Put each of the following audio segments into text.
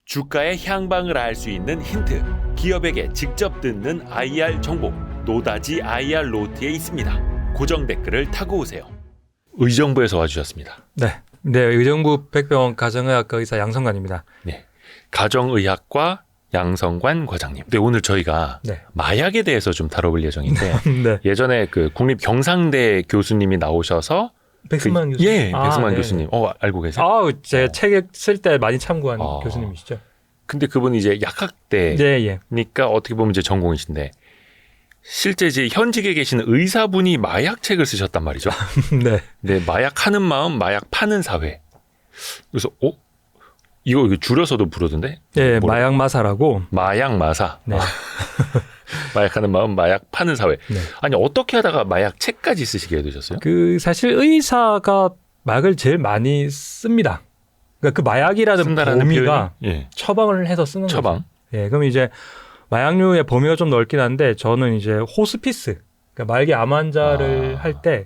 주가의 향방을 알 수 있는 힌트, 기업에게 직접 듣는 IR 정보, 노다지 IR 노트에 있습니다. 고정 댓글을 타고 오세요. 의정부에서 와주셨습니다. 네, 의정부 백병원 가정의학과 의사 양성관입니다. 네, 가정의학과 양성관 과장님. 네, 오늘 저희가 마약에 대해서 좀 다뤄볼 예정인데 네. 예전에 그 국립경상대 교수님이 나오셔서 백승만 교수님. 예, 백승만 교수님. 알고 계세요? 제 책 쓸 때 많이 참고한 교수님이시죠. 근데 그분이 이제 약학대니까 어떻게 보면 이제 전공이신데 실제 이제 현직에 계시는 의사분이 마약책을 쓰셨단 말이죠. 네. 네, 마약하는 마음, 마약 파는 사회. 그래서 이거 줄여서도 부르던데? 네, 마약마사라고. 마약마사. 네. 마약하는 마음, 마약 파는 사회. 네. 아니 어떻게 하다가 마약책까지 쓰시게 되셨어요? 사실 의사가 마약을 제일 많이 씁니다. 그러니까 그 마약이라는 범위가 처방을 해서 쓰는 거죠. 예, 그럼 이제 마약류의 범위가 좀 넓긴 한데 저는 이제 호스피스, 그러니까 말기 암 환자를 할 때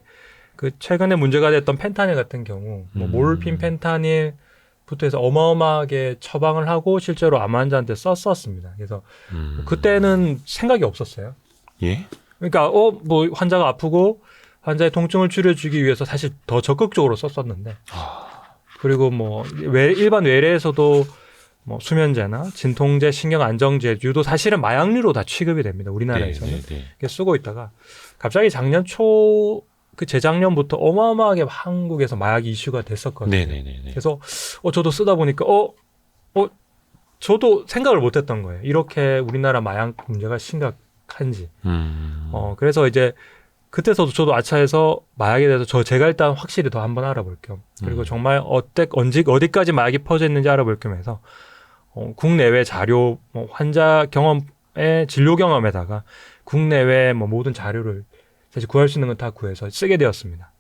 그 최근에 문제가 됐던 펜타닐 같은 경우, 뭐 몰핀, 펜타닐부터 해서 어마어마하게 처방을 하고 실제로 암 환자한테 썼었습니다. 그래서 그때는 생각이 없었어요. 예? 그러니까 뭐 환자가 아프고 환자의 통증을 줄여주기 위해서 사실 더 적극적으로 썼었는데. 그리고 뭐 일반 외래에서도 뭐 수면제나 진통제, 신경안정제, 유도 사실은 마약류로 다 취급이 됩니다. 우리나라에서는. 이렇게 쓰고 있다가 갑자기 작년 초 재작년부터 어마어마하게 한국에서 마약 이슈가 됐었거든요. 그래서 저도 쓰다 보니까 저도 생각을 못했던 거예요. 이렇게 우리나라 마약 문제가 심각한지. 그래서 이제 그때서도 저도 아차해서 마약에 대해서 제가 일단 확실히 더 한번 알아볼 겸, 그리고 정말 어디까지 마약이 퍼져 있는지 알아볼 겸해서 국내외 자료, 뭐 환자 경험의 진료 경험에다가 국내외 뭐 모든 자료를 사실 구할 수 있는 건 다 구해서 쓰게 되었습니다.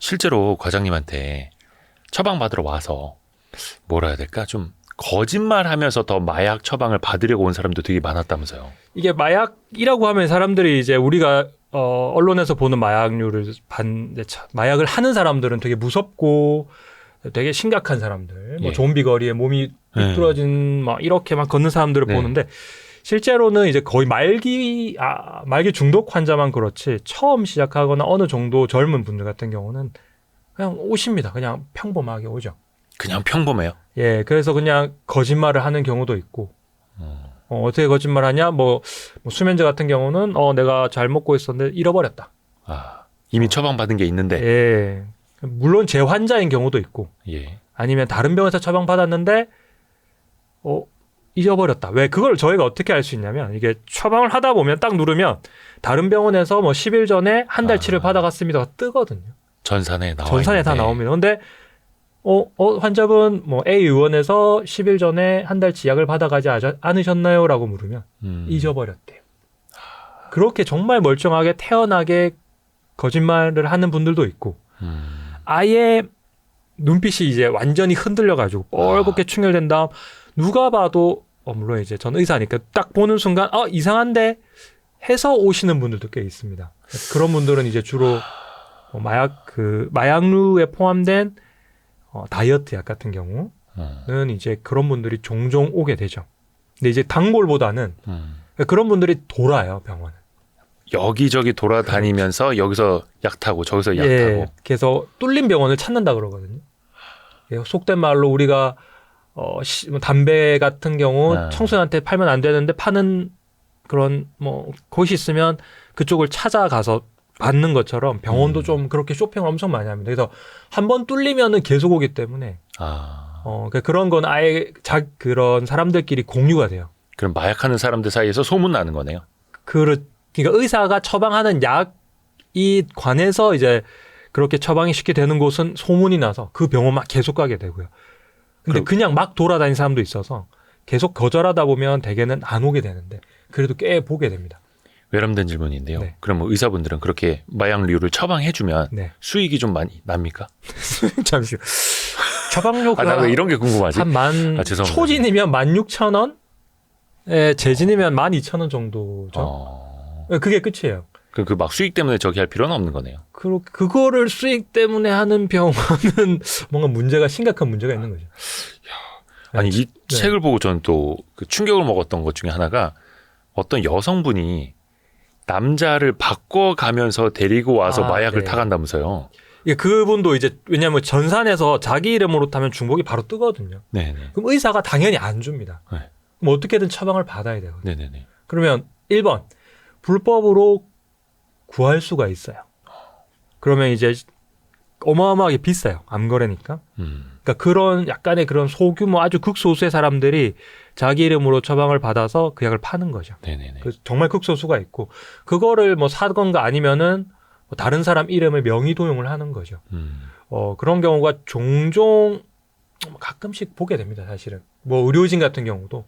실제로 과장님한테 처방받으러 와서 뭐라 해야 될까? 좀 거짓말하면서 더 마약 처방을 받으려고 온 사람도 되게 많았다면서요. 이게 마약이라고 하면 사람들이 이제 우리가 언론에서 보는 마약류를 마약을 하는 사람들은 되게 무섭고 되게 심각한 사람들, 뭐 좀비 거리에 몸이 삐뚤어진 막 이렇게 막 걷는 사람들을 보는데 실제로는 이제 거의 말기 중독 환자만 그렇지 처음 시작하거나 어느 정도 젊은 분들 같은 경우는 그냥 오십니다. 그냥 평범하게 오죠. 그냥 평범해요? 예, 그래서 그냥 거짓말을 하는 경우도 있고. 어떻게 거짓말하냐? 뭐 수면제 같은 경우는 내가 잘 먹고 있었는데 잃어버렸다. 이미 처방받은 게 있는데. 예. 물론 재환자인 경우도 있고. 아니면 다른 병원에서 처방받았는데 잊어버렸다. 왜 그걸 저희가 어떻게 알 수 있냐면 이게 처방을 하다 보면 딱 누르면 다른 병원에서 뭐 10일 전에 한 달치를 받아갔습니다가 뜨거든요. 전산에 다 나옵니다. 근데 환자분 뭐 A 의원에서 10일 전에 한 달치 약을 받아가지 않으셨나요? 라고 물으면 잊어버렸대요. 그렇게 정말 멀쩡하게 태연하게 거짓말을 하는 분들도 있고 아예 눈빛이 이제 완전히 흔들려가지고 뻘겋게 충혈된 다음 누가 봐도 물론 이제 전 의사니까 딱 보는 순간 이상한데 해서 오시는 분들도 꽤 있습니다. 그런 분들은 이제 주로 마약류에 포함된 다이어트 약 같은 경우는 이제 그런 분들이 종종 오게 되죠. 근데 이제 단골보다는 그런 분들이 돌아요, 병원을. 여기저기 돌아다니면서 여기서 약 타고 저기서 약 타고. 그래서 뚫린 병원을 찾는다 그러거든요. 속된 말로 우리가 담배 같은 경우 청소년한테 팔면 안 되는데 파는 그런 뭐 곳이 있으면 그쪽을 찾아가서 받는 것처럼 병원도 좀 그렇게 쇼핑을 엄청 많이 합니다. 그래서 한번 뚫리면은 계속 오기 때문에 그런 건 아예 그런 사람들끼리 공유가 돼요. 그럼 마약하는 사람들 사이에서 소문 나는 거네요. 그러니까 의사가 처방하는 약이 관해서 이제 그렇게 처방이 쉽게 되는 곳은 소문이 나서 그 병원만 계속 가게 되고요. 근데 그냥 막 돌아다니는 사람도 있어서 계속 거절하다 보면 대개는 안 오게 되는데 그래도 꽤 보게 됩니다. 외람된 질문인데요. 그럼 뭐 의사분들은 그렇게 마약류를 처방해주면 수익이 좀 많이 납니까? 잠시요. 처방료가 나 왜 이런 게 궁금하지? 초진이면 16,000원, 재진이면 12,000원 정도죠. 그게 끝이에요. 그 막 수익 때문에 저기 할 필요는 없는 거네요. 그거를 수익 때문에 하는 병원은 뭔가 심각한 문제가 있는 거죠. 아니 이 책을 보고 저는 또 그 충격을 먹었던 것 중에 하나가 어떤 여성분이 남자를 바꿔가면서 데리고 와서 마약을 타간다면서요. 예, 그분도 이제 왜냐하면 전산에서 자기 이름으로 타면 중복이 바로 뜨거든요. 네네. 그럼 의사가 당연히 안 줍니다. 네. 그럼 어떻게든 처방을 받아야 되거든요. 네네네. 그러면 1번 불법으로 구할 수가 있어요. 그러면 이제 어마어마하게 비싸요. 암거래니까. 그러니까 그런 약간의 그런 소규모 아주 극소수의 사람들이 자기 이름으로 처방을 받아서 그 약을 파는 거죠. 네네네. 정말 극소수가 있고 그거를 뭐 사건가 아니면은 뭐 다른 사람 이름을 명의 도용을 하는 거죠. 그런 경우가 종종 가끔씩 보게 됩니다. 사실은 뭐 의료진 같은 경우도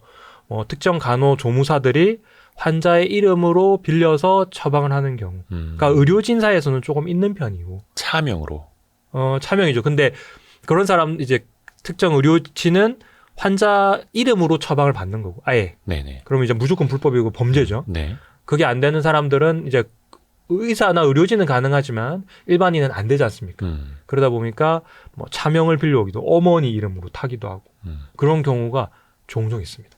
뭐 특정 간호조무사들이 환자의 이름으로 빌려서 처방을 하는 경우. 그러니까 의료진사에서는 조금 있는 편이고. 차명으로. 차명이죠. 근데 그런 사람 이제 특정 의료진은 환자 이름으로 처방을 받는 거고. 아예. 네네. 그러면 이제 무조건 불법이고 범죄죠. 네. 그게 안 되는 사람들은 이제 의사나 의료진은 가능하지만 일반인은 안 되지 않습니까? 그러다 보니까 뭐 차명을 빌려오기도 어머니 이름으로 타기도 하고 그런 경우가 종종 있습니다.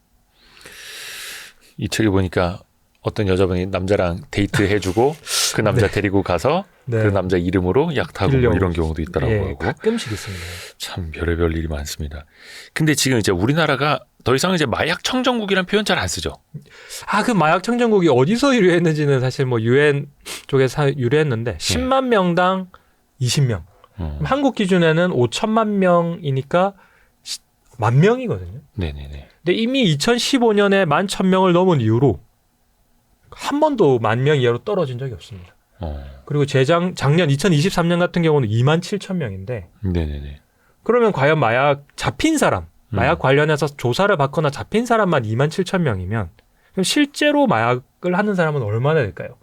이 책에 보니까 어떤 여자분이 남자랑 데이트 해주고 그 남자 데리고 가서 그 남자 이름으로 약 타고 뭐 이런 경우도 있더라고요. 예, 가끔씩 있습니다. 참 별의별 일이 많습니다. 근데 지금 이제 우리나라가 더 이상 이제 마약 청정국이라는 표현 잘 안 쓰죠. 그 마약 청정국이 어디서 유래했는지는 사실 뭐 유엔 쪽에서 유래했는데 10만 명당 20명. 한국 기준에는 5천만 명이니까 10,000명이거든요. 네네네. 근데 이미 2015년에 11,000명을 넘은 이후로 한 번도 10,000명 이하로 떨어진 적이 없습니다. 그리고 작년 2023년 같은 경우는 27,000명인데 네네네. 그러면 과연 마약 잡힌 사람, 마약 관련해서 조사를 받거나 잡힌 사람만 27,000명이면 그럼 실제로 마약을 하는 사람은 얼마나 될까요?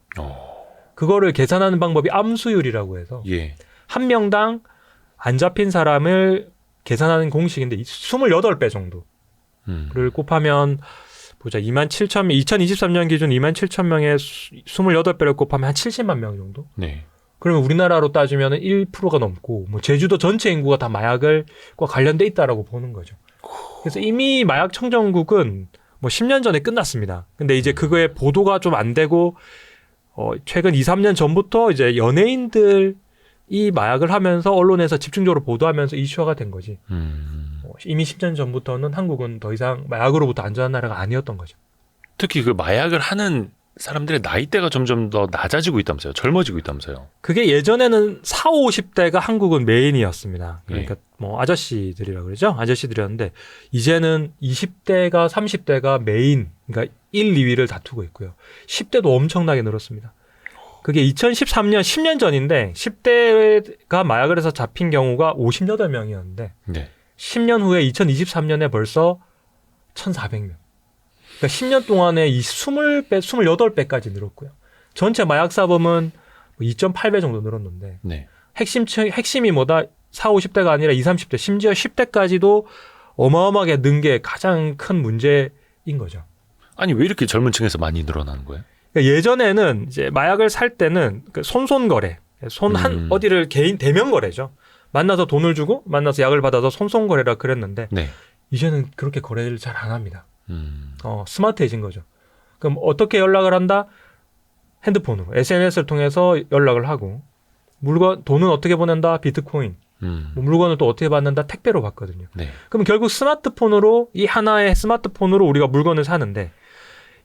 그거를 계산하는 방법이 암수율이라고 해서 한 명당 안 잡힌 사람을 계산하는 공식인데 28배 정도를 곱하면 보자 2023년 기준 27,000명에 28배를 곱하면 한 70만 명 정도? 네. 그러면 우리나라로 따지면 1%가 넘고 뭐 제주도 전체 인구가 다 마약과 관련돼 있다라고 보는 거죠. 그래서 이미 마약 청정국은 뭐 10년 전에 끝났습니다. 근데 이제 그거에 보도가 좀 안 되고 최근 2, 3년 전부터 이제 연예인들이 마약을 하면서 언론에서 집중적으로 보도하면서 이슈화가 된 거지. 이미 10년 전부터는 한국은 더 이상 마약으로부터 안전한 나라가 아니었던 거죠. 특히 그 마약을 하는 사람들의 나이대가 점점 더 낮아지고 있다면서요. 젊어지고 있다면서요. 그게 예전에는 40, 50대가 한국은 메인이었습니다. 그러니까 뭐 아저씨들이라고 그러죠. 아저씨들이었는데 이제는 20대가 30대가 메인, 그러니까 1, 2위를 다투고 있고요. 10대도 엄청나게 늘었습니다. 그게 2013년 10년 전인데 10대가 마약을 해서 잡힌 경우가 58명이었는데 10년 후에 2023년에 벌써 1,400명. 그러니까 10년 동안에 이 20배, 28배까지 늘었고요. 전체 마약 사범은 2.8배 정도 늘었는데 핵심이 뭐다? 40, 50대가 아니라 20, 30대, 심지어 10대까지도 어마어마하게 는 게 가장 큰 문제인 거죠. 아니 왜 이렇게 젊은 층에서 많이 늘어나는 거예요? 그러니까 예전에는 이제 마약을 살 때는 손손거래, 어디를 개인 대면 거래죠. 만나서 돈을 주고 만나서 약을 받아서 손손거래라 그랬는데 이제는 그렇게 거래를 잘 안 합니다. 스마트해진 거죠. 그럼 어떻게 연락을 한다? 핸드폰으로 SNS를 통해서 연락을 하고 돈은 어떻게 보낸다? 비트코인. 물건을 또 어떻게 받는다? 택배로 받거든요. 그럼 결국 스마트폰으로 이 하나의 스마트폰으로 우리가 물건을 사는데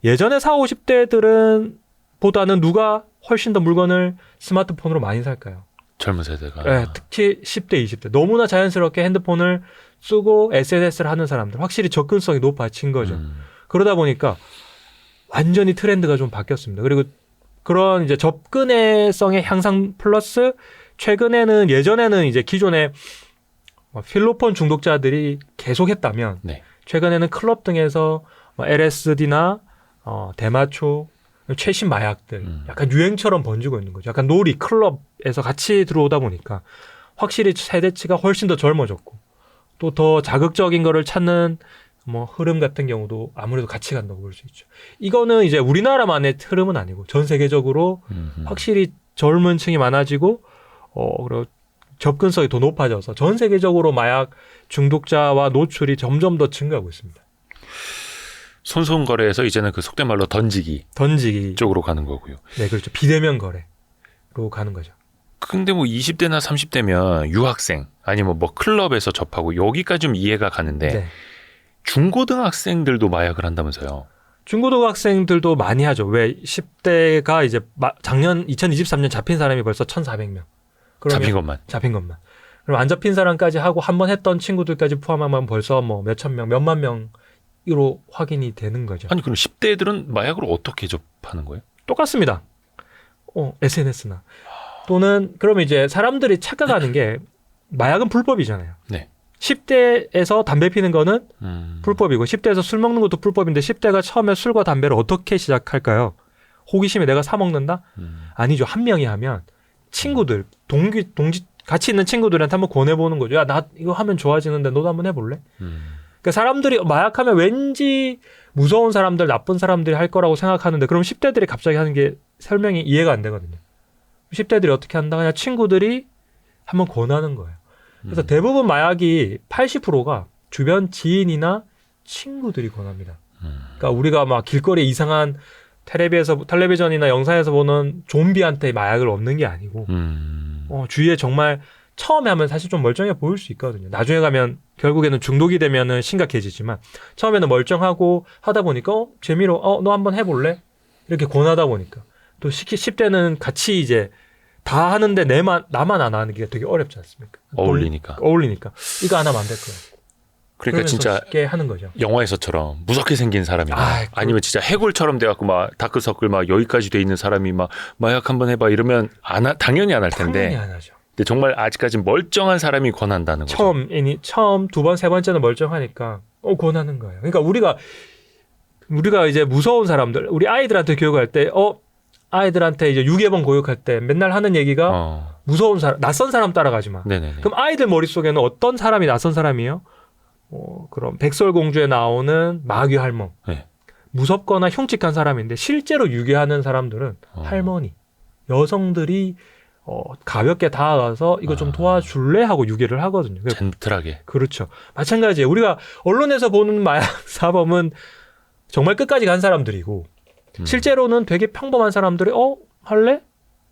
예전에 40, 50대들은 보다는 누가 훨씬 더 물건을 스마트폰으로 많이 살까요? 젊은 세대가. 특히 10대, 20대. 너무나 자연스럽게 핸드폰을 쓰고 SNS를 하는 사람들. 확실히 접근성이 높아진 거죠. 그러다 보니까 완전히 트렌드가 좀 바뀌었습니다. 그리고 그런 이제 접근성의 향상 플러스 최근에는 예전에는 이제 기존에 필로폰 중독자들이 계속했다면 최근에는 클럽 등에서 LSD나 대마초 최신 마약들 약간 유행처럼 번지고 있는 거죠. 약간 놀이 클럽에서 같이 들어오다 보니까 확실히 세대치가 훨씬 더 젊어졌고 또 더 자극적인 거를 찾는 뭐 흐름 같은 경우도 아무래도 같이 간다고 볼 수 있죠. 이거는 이제 우리나라만의 흐름은 아니고 전 세계적으로 확실히 젊은 층이 많아지고 그리고 접근성이 더 높아져서 전 세계적으로 마약 중독자와 노출이 점점 더 증가하고 있습니다. 손손 거래에서 이제는 그 속된 말로 던지기 쪽으로 가는 거고요. 네, 그렇죠. 비대면 거래로 가는 거죠. 근데 뭐 20대나 30대면 유학생 아니면 뭐 클럽에서 접하고 여기까지 좀 이해가 가는데 네. 중고등학생들도 마약을 한다면서요? 중고등학생들도 많이 하죠. 왜 10대가 이제 작년 2023년 잡힌 사람이 벌써 1,400명. 잡힌 것만. 그럼 안 잡힌 사람까지 하고 한 번 했던 친구들까지 포함하면 벌써 뭐 몇천 명, 몇만 명으로 확인이 되는 거죠. 아니 그럼 10대 애들은 마약을 어떻게 접하는 거예요? 똑같습니다. SNS나 또는 그러면 이제 사람들이 착각하는 게 마약은 불법이잖아요. 네. 10대에서 담배 피는 거는 불법이고 10대에서 술 먹는 것도 불법인데 10대가 처음에 술과 담배를 어떻게 시작할까요? 호기심에 내가 사 먹는다? 아니죠. 한 명이 하면 친구들, 동지 같이 있는 친구들한테 한번 권해보는 거죠. 야, 나 이거 하면 좋아지는데 너도 한번 해볼래? 그러니까 사람들이 마약하면 왠지 무서운 사람들, 나쁜 사람들이 할 거라고 생각하는데 그럼 10대들이 갑자기 하는 게 설명이 이해가 안 되거든요. 10대들이 어떻게 한다? 그냥 친구들이 한번 권하는 거예요. 그래서 대부분 마약이 80%가 주변 지인이나 친구들이 권합니다. 그러니까 우리가 막 길거리에 이상한 텔레비전이나 영상에서 보는 좀비한테 마약을 얻는 게 아니고 주위에 정말 처음에 하면 사실 좀 멀쩡해 보일 수 있거든요. 나중에 가면 결국에는 중독이 되면은 심각해지지만 처음에는 멀쩡하고 하다 보니까 재미로 너 한번 해볼래? 이렇게 권하다 보니까 또 10대는 같이 이제 다 하는데 나만 안 하는 게 되게 어렵지 않습니까? 어울리니까 이거 안 하면 안 될 거야. 그러니까 진짜 쉽게 하는 거죠. 영화에서처럼 무섭게 생긴 사람이나 아니면 진짜 해골처럼 돼갖고 막 다크서클 막 여기까지 돼 있는 사람이 막 마약 한번 해봐 이러면 당연히 안 할 텐데. 당연히 안 하죠. 근데 정말 아직까지 멀쩡한 사람이 권한다는 거죠. 처음 두 번, 세 번째는 멀쩡하니까 권하는 거예요. 그러니까 우리가 이제 무서운 사람들, 우리 아이들한테 교육할 때 아이들한테 이제 유괴범 교육할 때 맨날 하는 얘기가 무서운 사람, 낯선 사람 따라가지 마. 네네네. 그럼 아이들 머릿속에는 어떤 사람이 낯선 사람이에요? 그럼 백설공주에 나오는 마귀 할멈. 네. 무섭거나 흉측한 사람인데 실제로 유괴하는 사람들은 할머니, 여성들이 가볍게 다가가서 이거 좀 도와줄래 하고 유괴를 하거든요. 젠틀하게. 그렇죠. 마찬가지예요. 우리가 언론에서 보는 마약 사범은 정말 끝까지 간 사람들이고 실제로는 되게 평범한 사람들이 할래?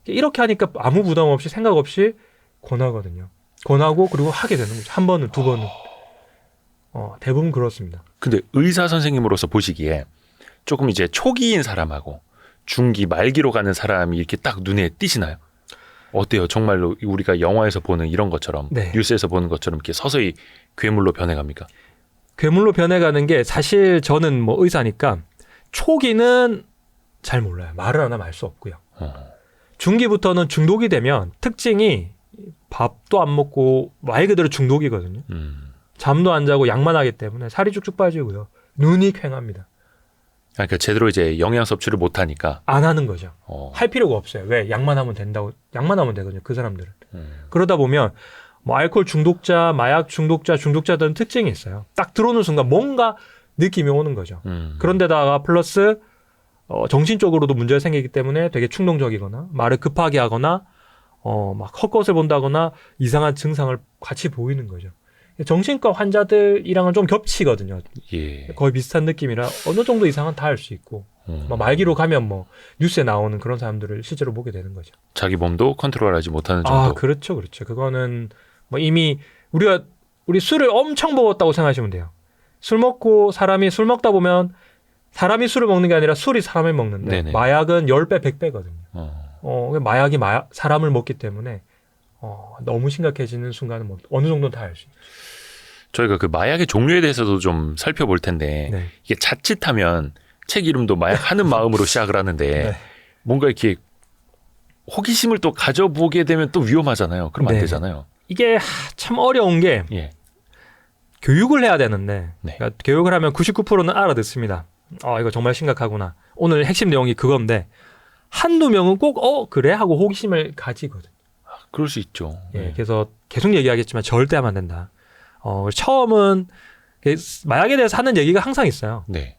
이렇게 하니까 아무 부담 없이 생각 없이 권하거든요. 권하고 그리고 하게 되는 거죠. 한 번은, 두 번은. 대부분 그렇습니다. 근데 의사 선생님으로서 보시기에 조금 이제 초기인 사람하고 중기, 말기로 가는 사람이 이렇게 딱 눈에 띄시나요? 어때요? 정말로 우리가 영화에서 보는 이런 것처럼 네. 뉴스에서 보는 것처럼 이렇게 서서히 괴물로 변해갑니까? 괴물로 변해가는 게 사실 저는 뭐 의사니까 초기는 잘 몰라요. 말을 안 하면 알 수 없고요. 중기부터는 중독이 되면 특징이 밥도 안 먹고 말 그대로 중독이거든요. 잠도 안 자고 약만 하기 때문에 살이 쭉쭉 빠지고요. 눈이 퀭합니다. 그러니까 제대로 이제 영양 섭취를 못 하니까 안 하는 거죠. 할 필요가 없어요. 왜? 약만 하면 된다고. 약만 하면 되거든요. 그 사람들은. 그러다 보면 뭐 알코올 중독자, 마약 중독자들은 특징이 있어요. 딱 들어오는 순간 뭔가 느낌이 오는 거죠. 그런데다가 플러스 정신적으로도 문제가 생기기 때문에 되게 충동적이거나 말을 급하게 하거나 막 헛것을 본다거나 이상한 증상을 같이 보이는 거죠. 정신과 환자들이랑은 좀 겹치거든요. 예. 거의 비슷한 느낌이라 어느 정도 이상은 다 알 수 있고 말기로 가면 뭐 뉴스에 나오는 그런 사람들을 실제로 보게 되는 거죠. 자기 몸도 컨트롤하지 못하는 정도. 그렇죠. 그거는 뭐 이미 우리 술을 엄청 먹었다고 생각하시면 돼요. 술 먹다 보면 사람이 술을 먹는 게 아니라 술이 사람을 먹는데 네네. 마약은 10배, 100배거든요. 마약이 사람을 먹기 때문에 너무 심각해지는 순간은 뭐 어느 정도는 다 알 수 있죠. 저희가 그 마약의 종류에 대해서도 좀 살펴볼 텐데 네. 이게 자칫하면 책 이름도 마약 하는 마음으로 시작을 하는데 네. 뭔가 이렇게 호기심을 또 가져보게 되면 또 위험하잖아요. 그럼 안 네. 되잖아요. 이게 참 어려운 게 예. 교육을 해야 되는데 네. 그러니까 교육을 하면 99%는 알아듣습니다. 이거 정말 심각하구나. 오늘 핵심 내용이 그건데 한두 명은 꼭 그래 하고 호기심을 가지거든. 그럴 수 있죠. 예, 그래서 계속 얘기하겠지만 절대 하면 안 된다. 처음은 마약에 대해서 하는 얘기가 항상 있어요. 네.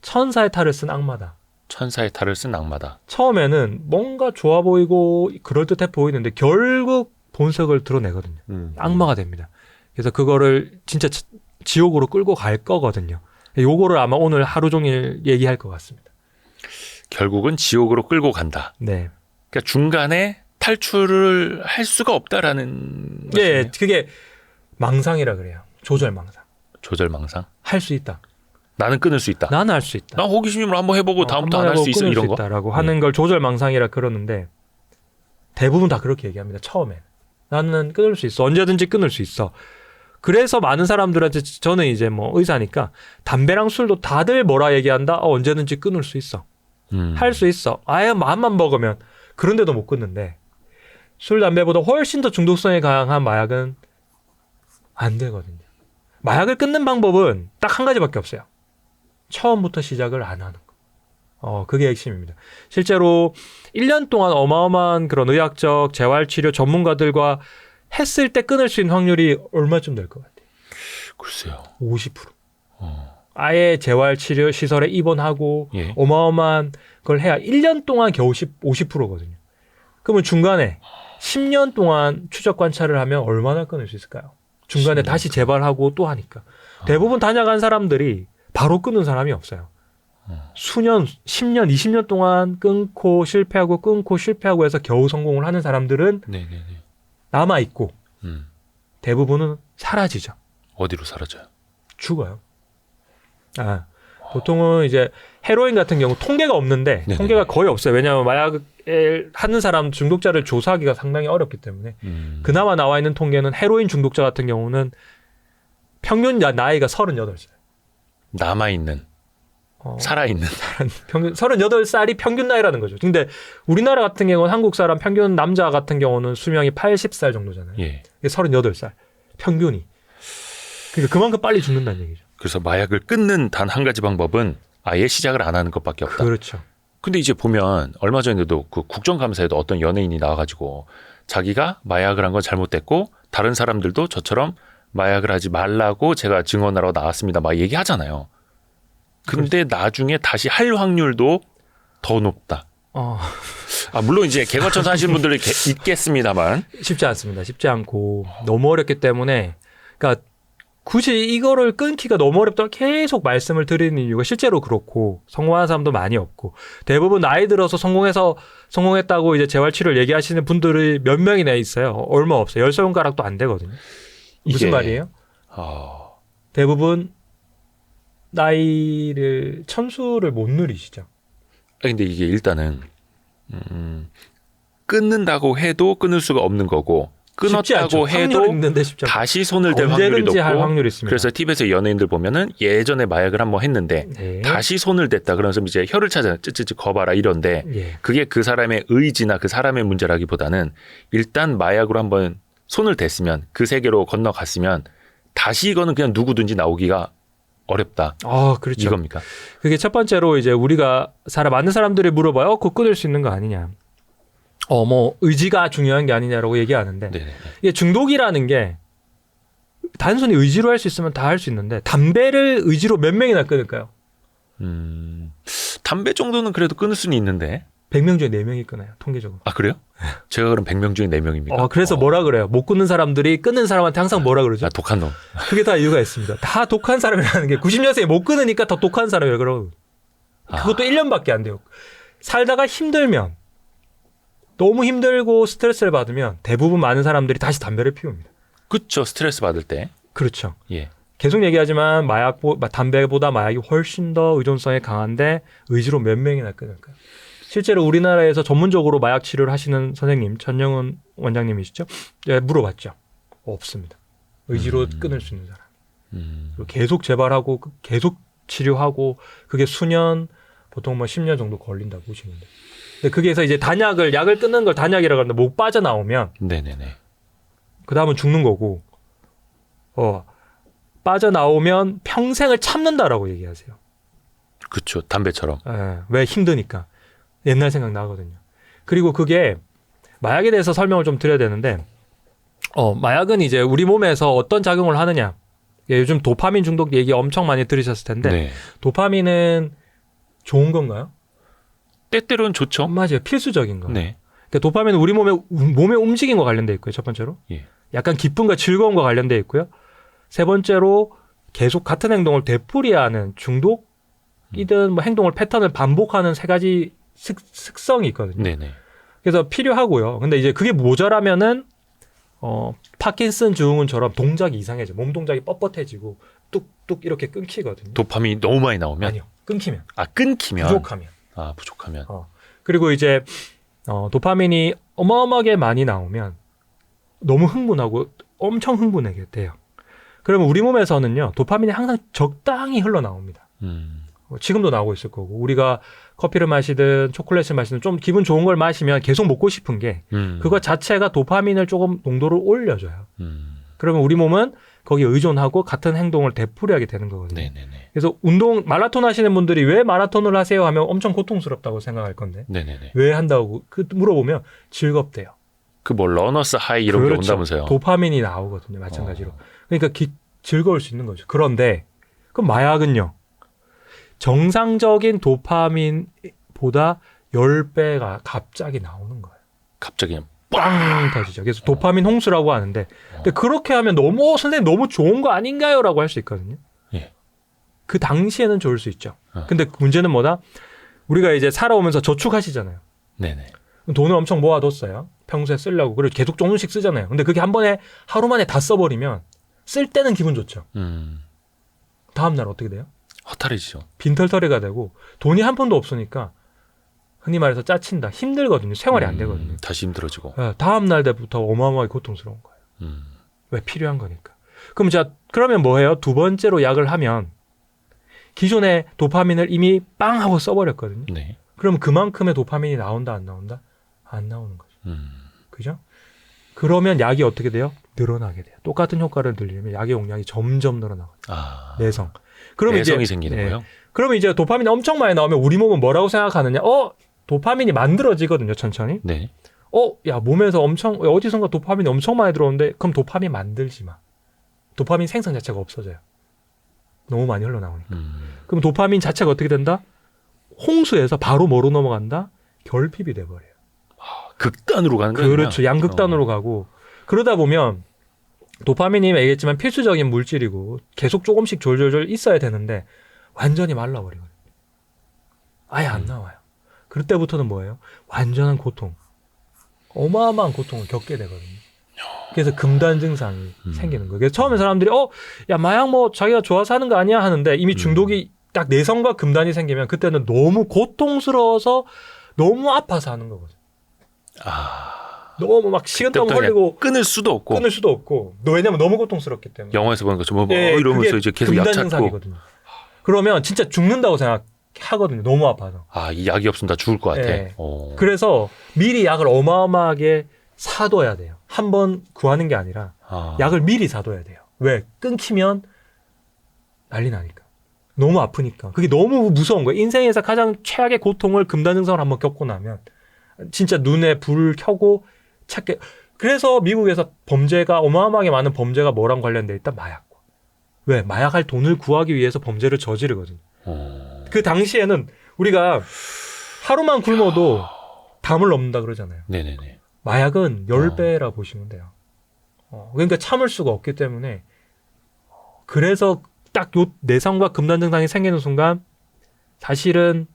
천사의 탈을 쓴 악마다. 천사의 탈을 쓴 악마다. 처음에는 뭔가 좋아 보이고 그럴듯해 보이는데 결국 본색을 드러내거든요. 악마가 됩니다. 그래서 그거를 진짜 지옥으로 끌고 갈 거거든요. 요거를 아마 오늘 하루 종일 얘기할 것 같습니다. 결국은 지옥으로 끌고 간다. 네. 그러니까 중간에 탈출을 할 수가 없다라는. 예, 그게 망상이라 그래요. 조절망상. 조절망상. 할 수 있다. 나는 끊을 수 있다. 나는 할 수 있다. 난 호기심으로 한번 해보고 다음부터 안 할 수 있어 이런 거. 라고 하는 걸 조절망상이라 그러는데 대부분 다 그렇게 얘기합니다. 처음에 나는 끊을 수 있어. 언제든지 끊을 수 있어. 그래서 많은 사람들한테 저는 이제 뭐 의사니까 담배랑 술도 다들 뭐라 얘기한다. 언제든지 끊을 수 있어. 할 수 있어. 아예 마음만 먹으면. 그런데도 못 끊는데 술, 담배보다 훨씬 더 중독성이 강한 마약은 안 되거든요. 마약을 끊는 방법은 딱 한 가지밖에 없어요. 처음부터 시작을 안 하는 거. 그게 핵심입니다. 실제로 1년 동안 어마어마한 그런 의학적 재활치료 전문가들과 했을 때 끊을 수 있는 확률이 얼마쯤 될 것 같아요? 글쎄요. 50%. 아예 재활치료 시설에 입원하고 예. 어마어마한 걸 해야 1년 동안 겨우 50%거든요. 그러면 중간에 10년 동안 추적 관찰을 하면 얼마나 끊을 수 있을까요? 중간에 10년. 다시 재발하고 또 하니까. 대부분 단약한 사람들이 바로 끊는 사람이 없어요. 수년, 10년, 20년 동안 끊고 실패하고 해서 겨우 성공을 하는 사람들은 네네네. 남아있고 대부분은 사라지죠. 어디로 사라져요? 죽어요. 보통은 이제 헤로인 같은 경우 통계가 없는데 네네. 통계가 거의 없어요. 왜냐하면 마약을 하는 사람 중독자를 조사하기가 상당히 어렵기 때문에 그나마 나와 있는 통계는 헤로인 중독자 같은 경우는 평균 나이가 38살. 남아있는 살아있는 38살이 평균 나이라는 거죠. 근데 우리나라 같은 경우는 한국 사람 평균 남자 같은 경우는 수명이 80살 정도잖아요. 예. 38살 평균이. 그러니까 그만큼 빨리 죽는다는 얘기죠. 그래서 마약을 끊는 단 한 가지 방법은 아예 시작을 안 하는 것밖에 없다. 그렇죠. 근데 이제 보면 얼마 전에도 그 국정감사에도 어떤 연예인이 나와가지고 자기가 마약을 한 건 잘못됐고 다른 사람들도 저처럼 마약을 하지 말라고 제가 증언하러 나왔습니다. 막 얘기하잖아요. 근데 나중에 다시 할 확률도 더 높다. 물론 이제 개과천선 하시는 분들이 있겠습니다만 쉽지 않습니다. 쉽지 않고 너무 어렵기 때문에 그러니까 굳이 이거를 끊기가 너무 어렵다고 계속 말씀을 드리는 이유가 실제로 그렇고 성공하는 사람도 많이 없고 대부분 나이 들어서 성공했다고 이제 재활치료를 얘기하시는 분들이 몇 명이나 있어요. 얼마 없어요. 10손가락도 안 되거든요. 무슨 말이에요? 대부분 나이를 천수를 못 누리시죠. 근데 이게 일단은 끊는다고 해도 끊을 수가 없는 거고 끊었다고 해도 다시 손을 댈 확률이 높고 그래서 TV에서 연예인들 보면은 예전에 마약을 한번 했는데 네. 다시 손을 댔다 그러면서 이제 혀를 찾아 찌찌찌 거봐라 이런데 예. 그게 그 사람의 의지나 그 사람의 문제라기보다는 일단 마약으로 한번 손을 댔으면 그 세계로 건너갔으면 다시 이거는 그냥 누구든지 나오기가 어렵다. 그렇죠. 이겁니까? 그게 첫 번째로 이제 우리가 많은 사람들이 물어봐요. 그거 끊을 수 있는 거 아니냐. 뭐 의지가 중요한 게 아니냐라고 얘기하는데 네네. 이게 중독이라는 게 단순히 의지로 할 수 있으면 다 할 수 있는데 담배를 의지로 몇 명이나 끊을까요? 담배 정도는 그래도 끊을 수는 있는데 100명 중에 4명이 끊어요. 통계적으로. 그래요? 제가 그럼 100명 중에 4명입니까? 그래서 뭐라 그래요? 못 끊는 사람들이 끊는 사람한테 항상 뭐라 그러죠? 독한 놈. 그게 다 이유가 있습니다. 다 독한 사람이라는 게 90년생에 못 끊으니까 더 독한 사람이라고 그러고 그것도 1년밖에 안 돼요. 살다가 힘들면 너무 힘들고 스트레스를 받으면 대부분 많은 사람들이 다시 담배를 피웁니다. 그렇죠. 스트레스 받을 때. 그렇죠. 예. 계속 얘기하지만 담배보다 마약이 훨씬 더 의존성이 강한데 의지로 몇 명이나 끊을까요? 실제로 우리나라에서 전문적으로 마약 치료를 하시는 선생님, 전영은 원장님이시죠? 네, 물어봤죠. 없습니다. 의지로 끊을 수 있는 사람. 계속 재발하고 계속 치료하고 그게 수년, 보통 뭐 10년 정도 걸린다고 보시면 돼요. 근데 거기에서 이제 약을 끊는 걸 단약이라고 하는데 못 빠져나오면 네네네. 그 다음은 죽는 거고 빠져나오면 평생을 참는다라고 얘기하세요. 그렇죠. 담배처럼. 왜 힘드니까. 옛날 생각 나거든요. 그리고 그게 마약에 대해서 설명을 좀 드려야 되는데 마약은 이제 우리 몸에서 어떤 작용을 하느냐. 요즘 도파민 중독 얘기 엄청 많이 들으셨을 텐데 네. 도파민은 좋은 건가요? 때때로는 좋죠. 맞아요. 필수적인 거. 네. 그러니까 도파민은 우리 몸의 움직임과 관련돼 있고요. 첫 번째로. 예. 약간 기쁨과 즐거움과 관련돼 있고요. 세 번째로 계속 같은 행동을 되풀이하는 중독이든 뭐 행동을 패턴을 반복하는 세 가지 특성이 있거든요. 네네. 그래서 필요하고요. 근데 이제 그게 모자라면은 파킨슨 증후군처럼 동작이 이상해져. 몸 동작이 뻣뻣해지고 뚝뚝 이렇게 끊기거든요. 도파민이 너무 많이 나오면? 아니요. 끊기면. 아, 끊기면. 부족하면. 그리고 이제 도파민이 어마어마하게 많이 나오면 너무 흥분하고 엄청 흥분하게 돼요. 그러면 우리 몸에서는요. 도파민이 항상 적당히 흘러나옵니다. 지금도 나오고 있을 거고 우리가 커피를 마시든 초콜릿을 마시든 좀 기분 좋은 걸 마시면 계속 먹고 싶은 게 그거 자체가 도파민을 조금 농도를 올려줘요. 그러면 우리 몸은 거기에 의존하고 같은 행동을 되풀이하게 되는 거거든요. 네네네. 그래서 마라톤 하시는 분들이 왜 마라톤을 하세요 하면 엄청 고통스럽다고 생각할 건데 네네네. 왜 한다고 물어보면 즐겁대요. 그 뭐 러너스 하이 이런 게 온다면서요. 도파민이 나오거든요. 마찬가지로. 그러니까 즐거울 수 있는 거죠. 그런데 그럼 마약은요. 정상적인 도파민보다 10배가 갑자기 나오는 거예요. 갑자기 그냥 빵 터지죠. 그래서 도파민 홍수라고 하는데 근데 그렇게 하면 선생님 너무 좋은 거 아닌가요? 라고 할 수 있거든요. 예. 그 당시에는 좋을 수 있죠. 근데 문제는 뭐다? 우리가 이제 살아오면서 저축하시잖아요. 네네. 돈을 엄청 모아뒀어요. 평소에 쓰려고. 그리고 계속 조금씩 쓰잖아요. 근데 그게 한 번에 하루 만에 다 써버리면 쓸 때는 기분 좋죠. 다음 날 어떻게 돼요? 허탈해지죠. 빈털터리가 되고 돈이 한 푼도 없으니까 흔히 말해서 짜친다. 힘들거든요. 생활이 안 되거든요. 다시 힘들어지고. 다음 날 때부터 어마어마하게 고통스러운 거예요. 왜? 필요한 거니까. 그러면 뭐해요? 두 번째로 약을 하면 기존의 도파민을 이미 빵 하고 써버렸거든요. 네. 그럼 그만큼의 도파민이 나온다 안 나온다? 안 나오는 거죠. 그죠? 그러면 약이 어떻게 돼요? 늘어나게 돼요. 똑같은 효과를 늘리면 약의 용량이 점점 늘어나거든요. 내성. 그러면 내성이 생기는 거예요? 그러면 이제 도파민이 엄청 많이 나오면 우리 몸은 뭐라고 생각하느냐? 도파민이 만들어지거든요, 천천히. 네. 야, 몸에서 어디선가 도파민이 엄청 많이 들어오는데, 그럼 도파민 만들지 마. 도파민 생성 자체가 없어져요. 너무 많이 흘러나오니까. 그럼 도파민 자체가 어떻게 된다? 홍수에서 바로 뭐로 넘어간다? 결핍이 돼버려요. 극단으로 가는 거예요? 그렇죠. 양극단으로 가고. 그러다 보면 도파민이 얘기했지만 필수적인 물질이고 계속 조금씩 졸졸졸 있어야 되는데 완전히 말라버리거든요. 아예 안 나와요. 그럴 때부터는 뭐예요? 완전한 고통. 어마어마한 고통을 겪게 되거든요. 그래서 금단 증상이 생기는 거예요. 그래서 처음에 사람들이 야 마약 뭐 자기가 좋아서 하는 거 아니야 하는데 이미 중독이 딱 내성과 금단이 생기면 그때는 너무 고통스러워서 너무 아파서 하는 거거든요. 너무 막 식은땀 흘리고 끊을 수도 없고. 왜냐면 너무 고통스럽기 때문에. 영화에서 보는 것처럼 이러면서 이제 계속 약 찾고. 증상이거든요. 그러면 진짜 죽는다고 생각하거든요. 너무 아파서. 이 약이 없으면 다 죽을 것 같아. 네. 그래서 미리 약을 어마어마하게 사둬야 돼요. 한 번 구하는 게 아니라 약을 미리 사둬야 돼요. 왜? 끊기면 난리 나니까. 너무 아프니까. 그게 너무 무서운 거예요. 인생에서 가장 최악의 고통을 금단 증상을 한번 겪고 나면 진짜 눈에 불 켜고 찾게. 그래서 미국에서 범죄가 어마어마하게 많은 범죄가 뭐랑 관련돼 있다? 마약과. 왜? 마약할 돈을 구하기 위해서 범죄를 저지르거든요. 그 당시에는 우리가 하루만 굶어도 담을 넘는다 그러잖아요. 네네네. 마약은 10배라 보시면 돼요. 그러니까 참을 수가 없기 때문에 그래서 딱 요 내성과 금단 증상이 생기는 순간 사실은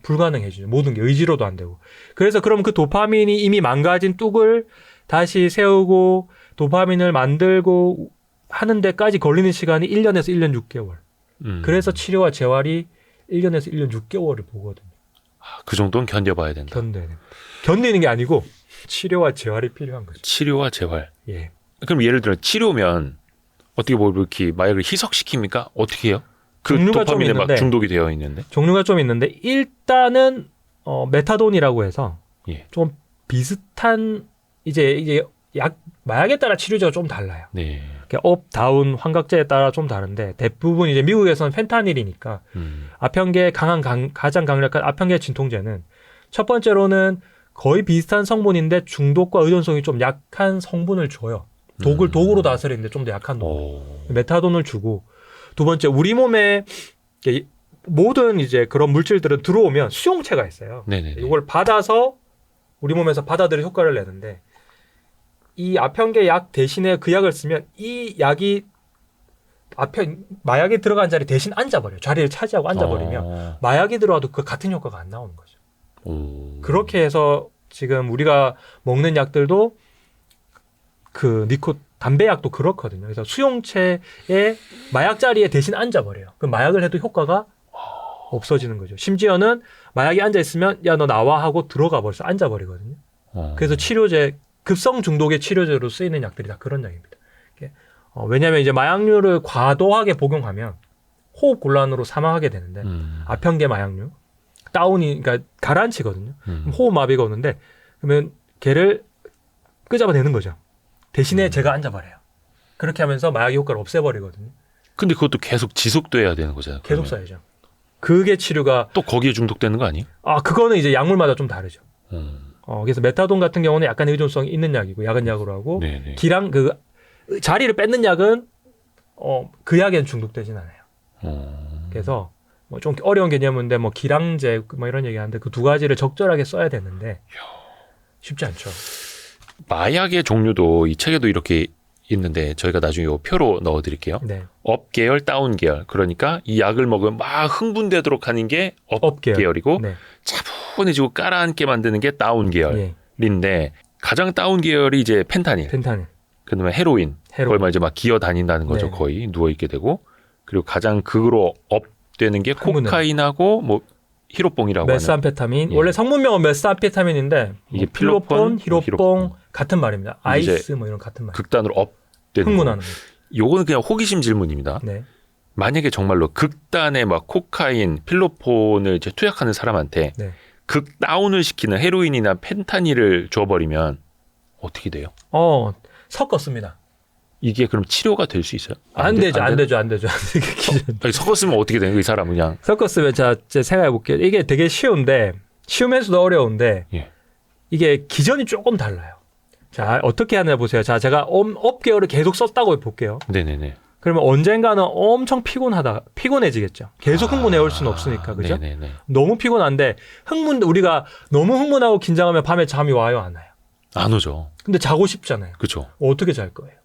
불가능해지죠. 모든 게 의지로도 안 되고. 그래서 그럼 그 도파민이 이미 망가진 뚝을 다시 세우고 도파민을 만들고 하는 데까지 걸리는 시간이 1년에서 1년 6개월. 그래서 치료와 재활이 1년에서 1년 6개월을 보거든요. 그 정도는 견뎌봐야 된다. 견디는 게 아니고 치료와 재활이 필요한 거죠. 치료와 재활. 예. 그럼 예를 들어 치료면 어떻게 뭐 이렇게 마약을 희석시킵니까? 어떻게 해요? 그 종류가 도파민에 막 중독이 되어 있는데. 종류가 좀 있는데 일단은 메타돈이라고 해서 좀 비슷한 이제 마약에 따라 치료제가 좀 달라요. 네. 업, 다운, 환각제에 따라 좀 다른데 대부분 이제 미국에서는 펜타닐이니까 아편계 가장 강력한 아편계 진통제는 첫 번째로는 거의 비슷한 성분인데 중독과 의존성이 좀 약한 성분을 줘요. 독으로 다스리는데 좀 더 약한 독. 메타돈을 주고 두 번째 우리 몸에 모든 이제 그런 물질들은 들어오면 수용체가 있어요. 네네. 이걸 받아서 우리 몸에서 받아들여 효과를 내는데 이 아편계 약 대신에 그 약을 쓰면 이 약이 마약이 들어간 자리 대신 앉아버려요. 자리를 차지하고 앉아버리면 마약이 들어와도 그 같은 효과가 안 나오는 거죠. 그렇게 해서 지금 우리가 먹는 약들도 그 담배약도 그렇거든요. 그래서 수용체에 마약 자리에 대신 앉아버려요. 그럼 마약을 해도 효과가 없어지는 거죠. 심지어는 마약이 앉아있으면 야 너 나와 하고 들어가 버려서 앉아버리거든요. 그래서 치료제, 급성 중독의 치료제로 쓰이는 약들이 다 그런 약입니다. 왜냐하면 이제 마약류를 과도하게 복용하면 호흡 곤란으로 사망하게 되는데 아편계 마약류 그러니까 가라앉히거든요. 호흡마비가 오는데 그러면 걔를 끄잡아내는 거죠. 대신에 제가 앉아버려요. 그렇게 하면서 마약의 효과를 없애버리거든요. 근데 그것도 계속 지속돼야 되는 거잖아요. 계속 써야죠. 그게 치료가 또 거기에 중독되는 거 아니에요? 그거는 이제 약물마다 좀 다르죠. 그래서 메타돈 같은 경우는 약간 의존성이 있는 약이고 약은 약으로 하고 네네. 기랑 그 자리를 뺏는 약은 그 약에는 중독되진 않아요. 그래서 뭐 좀 어려운 개념인데 뭐 기량제 뭐 이런 얘기하는데 그 두 가지를 적절하게 써야 되는데 쉽지 않죠. 마약의 종류도 이 책에도 이렇게 있는데 저희가 나중에 이 표로 넣어드릴게요. 네. 업 계열, 다운 계열. 그러니까 이 약을 먹으면 막 흥분되도록 하는 게 업 계열이고 네. 차분해지고 깔아앉게 만드는 게 다운 계열인데 가장 다운 계열이 이제 펜타닐. 그다음에 헤로인. 얼마 이제 막 기어 다닌다는 거죠. 네. 거의 누워 있게 되고 그리고 가장 극으로 업 되는 게 코카인하고 뭐 히로뽕이라고 하는. 메스암페타민. 원래 성분명은 메스암페타민인데 이게 뭐 필로폰, 히로뽕 히로뽕. 같은 말입니다. 아이스 뭐 이런 같은 말. 극단으로 업 되는. 흥분하는 거. 요거는 그냥 호기심 질문입니다. 네. 만약에 정말로 극단의 막 코카인, 필로폰을 이제 투약하는 사람한테 극다운을 시키는 헤로인이나 펜타닐을 줘버리면 어떻게 돼요? 섞었습니다. 이게 그럼 치료가 될 수 있어요? 안 되죠. 아니, 섞었으면 어떻게 되는 거예요? 이 사람은 그냥. 섞었으면 제가 생각해 볼게요. 이게 되게 쉬우면서도 어려운데 이게 기전이 조금 달라요. 자, 어떻게 하냐 보세요. 자, 제가 업 계열을 계속 썼다고 볼게요. 네네네. 그러면 언젠가는 엄청 피곤해지겠죠. 계속 흥분해 올 수는 없으니까, 그죠? 네네네. 너무 피곤한데 우리가 너무 흥분하고 긴장하면 밤에 잠이 와요, 안 와요? 안 오죠. 근데 자고 싶잖아요. 그렇죠. 어떻게 잘 거예요?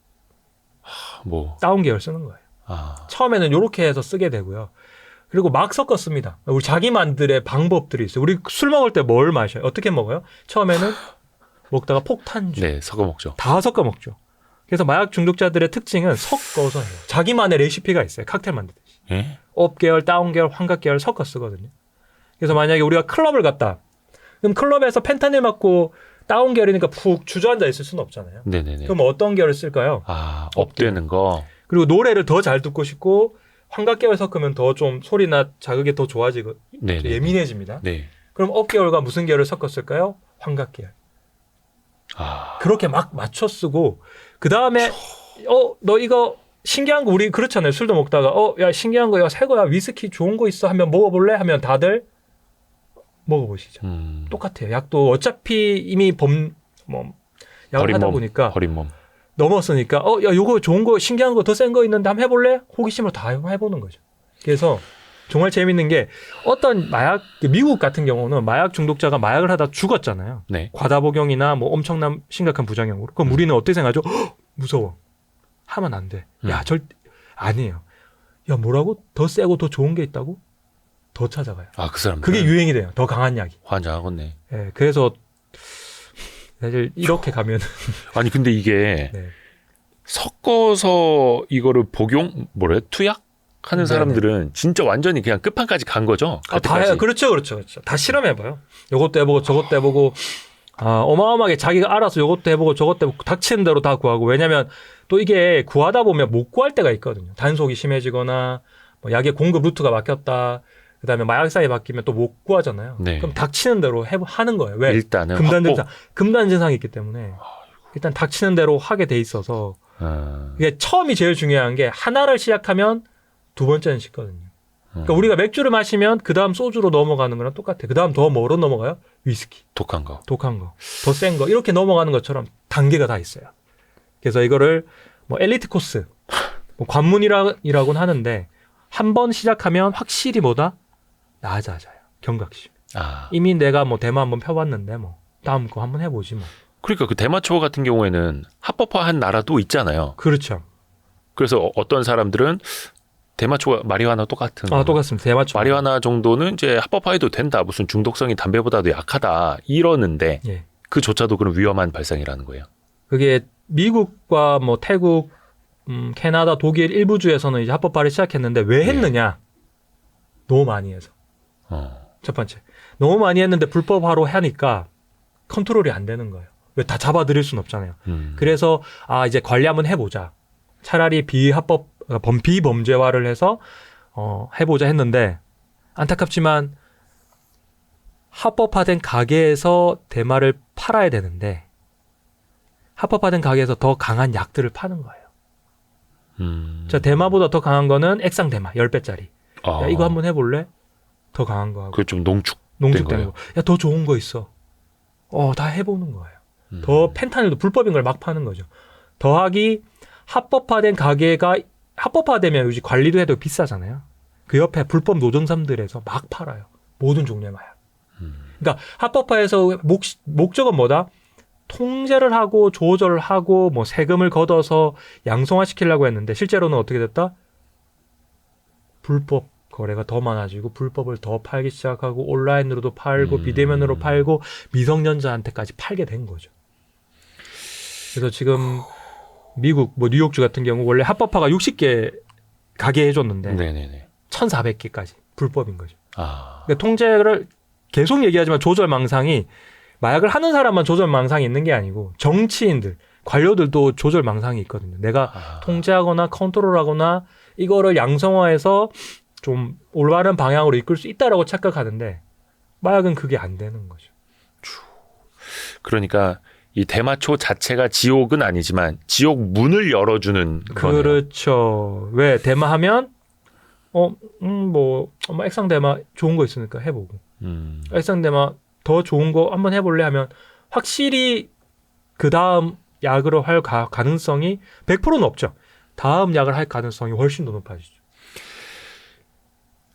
다운 계열 쓰는 거예요. 처음에는 이렇게 해서 쓰게 되고요. 그리고 막 섞었습니다. 우리 자기만들의 방법들이 있어요. 우리 술 먹을 때 뭘 마셔요? 어떻게 먹어요? 처음에는 먹다가 폭탄주. 네, 섞어 먹죠. 다 섞어 먹죠. 그래서 마약 중독자들의 특징은 섞어서 해요. 자기만의 레시피가 있어요. 칵테일 만들듯이. 업 계열, 다운 계열, 환각 계열 섞어 쓰거든요. 그래서 만약에 우리가 클럽을 갔다. 그럼 클럽에서 펜타닐 맞고 다운 계열이니까 푹 주저앉아 있을 수는 없잖아요. 네네네. 그럼 어떤 계열을 쓸까요? 업되는 거. 그리고 노래를 더 잘 듣고 싶고 환각 계열 섞으면 더 좀 소리나 자극이 더 좋아지고 예민해집니다. 네. 그럼 업 계열과 무슨 계열을 섞었을까요? 환각 계열. 그렇게 막 맞춰 쓰고 그 다음에 너 이거 신기한 거 우리 그렇잖아요. 술도 먹다가 야 신기한 거 야 새 거야 위스키 좋은 거 있어 하면 먹어볼래? 하면 다들 먹어보시죠. 똑같아요. 약도 어차피 이미 약을 하다 보니까 버린 몸. 넘었으니까 야 요거 좋은 거 신기한 거 더 센 거 있는데 한번 해볼래? 호기심으로 다 해보는 거죠. 그래서 정말 재밌는 게 어떤 미국 같은 경우는 마약 중독자가 마약을 하다 죽었잖아요. 네. 과다 복용이나 뭐 엄청난 심각한 부작용으로. 그럼 우리는 어떻게 생각하죠? 무서워. 하면 안 돼. 야 아니에요. 야 뭐라고? 더 세고 더 좋은 게 있다고? 더 찾아가요. 그 사람. 그게 유행이 돼요. 더 강한 약이. 환장하겠네. 네, 그래서 사실 이렇게 가면 아니 근데 이게 섞어서 이거를 투약하는 사람들은 진짜 완전히 그냥 끝판까지 간 거죠. 다 해요. 그렇죠. 다 실험해봐요. 요것도 해보고 저것도 해보고 어마어마하게 자기가 알아서 요것도 해보고 저것도 해보고 닥치는 대로 다 구하고. 왜냐하면 또 이게 구하다 보면 못 구할 때가 있거든요. 단속이 심해지거나 뭐 약의 공급 루트가 막혔다. 그다음에 마약상이 바뀌면 또 못 구하잖아요. 그럼 닥치는 대로 하는 거예요. 왜? 일단은 금단 증상이 있기 때문에 일단 닥치는 대로 하게 돼 있어서 이게 처음이 제일 중요한 게 하나를 시작하면 두 번째는 쉽거든요. 그러니까 우리가 맥주를 마시면 그 다음 소주로 넘어가는 거랑 똑같아요. 그 다음 더 뭐로 넘어가요? 위스키. 독한 거. 더 센 거. 이렇게 넘어가는 것처럼 단계가 다 있어요. 그래서 이거를 뭐 엘리트 코스, 뭐 관문이라고는 하는데 한 번 시작하면 확실히 나아져요. 경각심. 이미 내가 뭐 대만 한번 펴봤는데 다음 거 한번 해보지 뭐. 그러니까 그 대마초 같은 경우에는 합법화한 나라도 있잖아요. 그렇죠. 그래서 어떤 사람들은 대마초가 마리화나 똑같은. 똑같습니다. 대마초. 마리화나 정도는 이제 합법화해도 된다. 무슨 중독성이 담배보다도 약하다. 이러는데 예. 그조차도 그런 위험한 발상이라는 거예요. 그게 미국과 뭐 태국, 캐나다, 독일 일부 주에서는 이제 합법화를 시작했는데 왜 했느냐? 너무 많이 해서. 첫 번째. 너무 많이 했는데 불법화로 하니까 컨트롤이 안 되는 거예요. 왜 다 잡아들일 수는 없잖아요. 그래서 이제 관리 한번 해보자. 차라리 비범죄화를 해서 해보자 했는데 안타깝지만 합법화된 가게에서 대마를 팔아야 되는데 합법화된 가게에서 더 강한 약들을 파는 거예요. 자, 대마보다 더 강한 거는 액상대마 10배짜리. 야, 이거 한번 해볼래? 더 강한 거 하고. 그게 좀 농축된 거. 야, 더 좋은 거 있어. 다 해보는 거예요. 더 펜타닐도 불법인 걸 막 파는 거죠. 더하기 합법화된 가게가 합법화되면 요즘 관리도 해도 비싸잖아요. 그 옆에 불법 노점상들에서 막 팔아요. 모든 종류의 마약. 그러니까 합법화해서 목적은 뭐다? 통제를 하고 조절을 하고 뭐 세금을 걷어서 양성화시키려고 했는데 실제로는 어떻게 됐다? 불법 거래가 더 많아지고 불법을 더 팔기 시작하고 온라인으로도 팔고 비대면으로 팔고 미성년자한테까지 팔게 된 거죠. 그래서 지금 미국 뭐 뉴욕주 같은 경우 원래 합법화가 60개 가게 해줬는데 네네네. 1,400개까지 불법인 거죠. 그러니까 통제를 계속 얘기하지만 조절망상이 마약을 하는 사람만 조절망상이 있는 게 아니고 정치인들, 관료들도 조절망상이 있거든요. 내가 통제하거나 컨트롤하거나 이거를 양성화해서 좀 올바른 방향으로 이끌 수 있다라고 착각하는데 마약은 그게 안 되는 거죠. 그러니까 이 대마초 자체가 지옥은 아니지만 지옥 문을 열어주는 거네요. 그렇죠. 왜 대마하면 뭐 액상 대마 좋은 거 있으니까 해보고 액상 대마 더 좋은 거 한번 해볼래 하면 확실히 그 다음 약으로 할 가능성이 100%는 없죠. 다음 약을 할 가능성이 훨씬 더 높아지죠.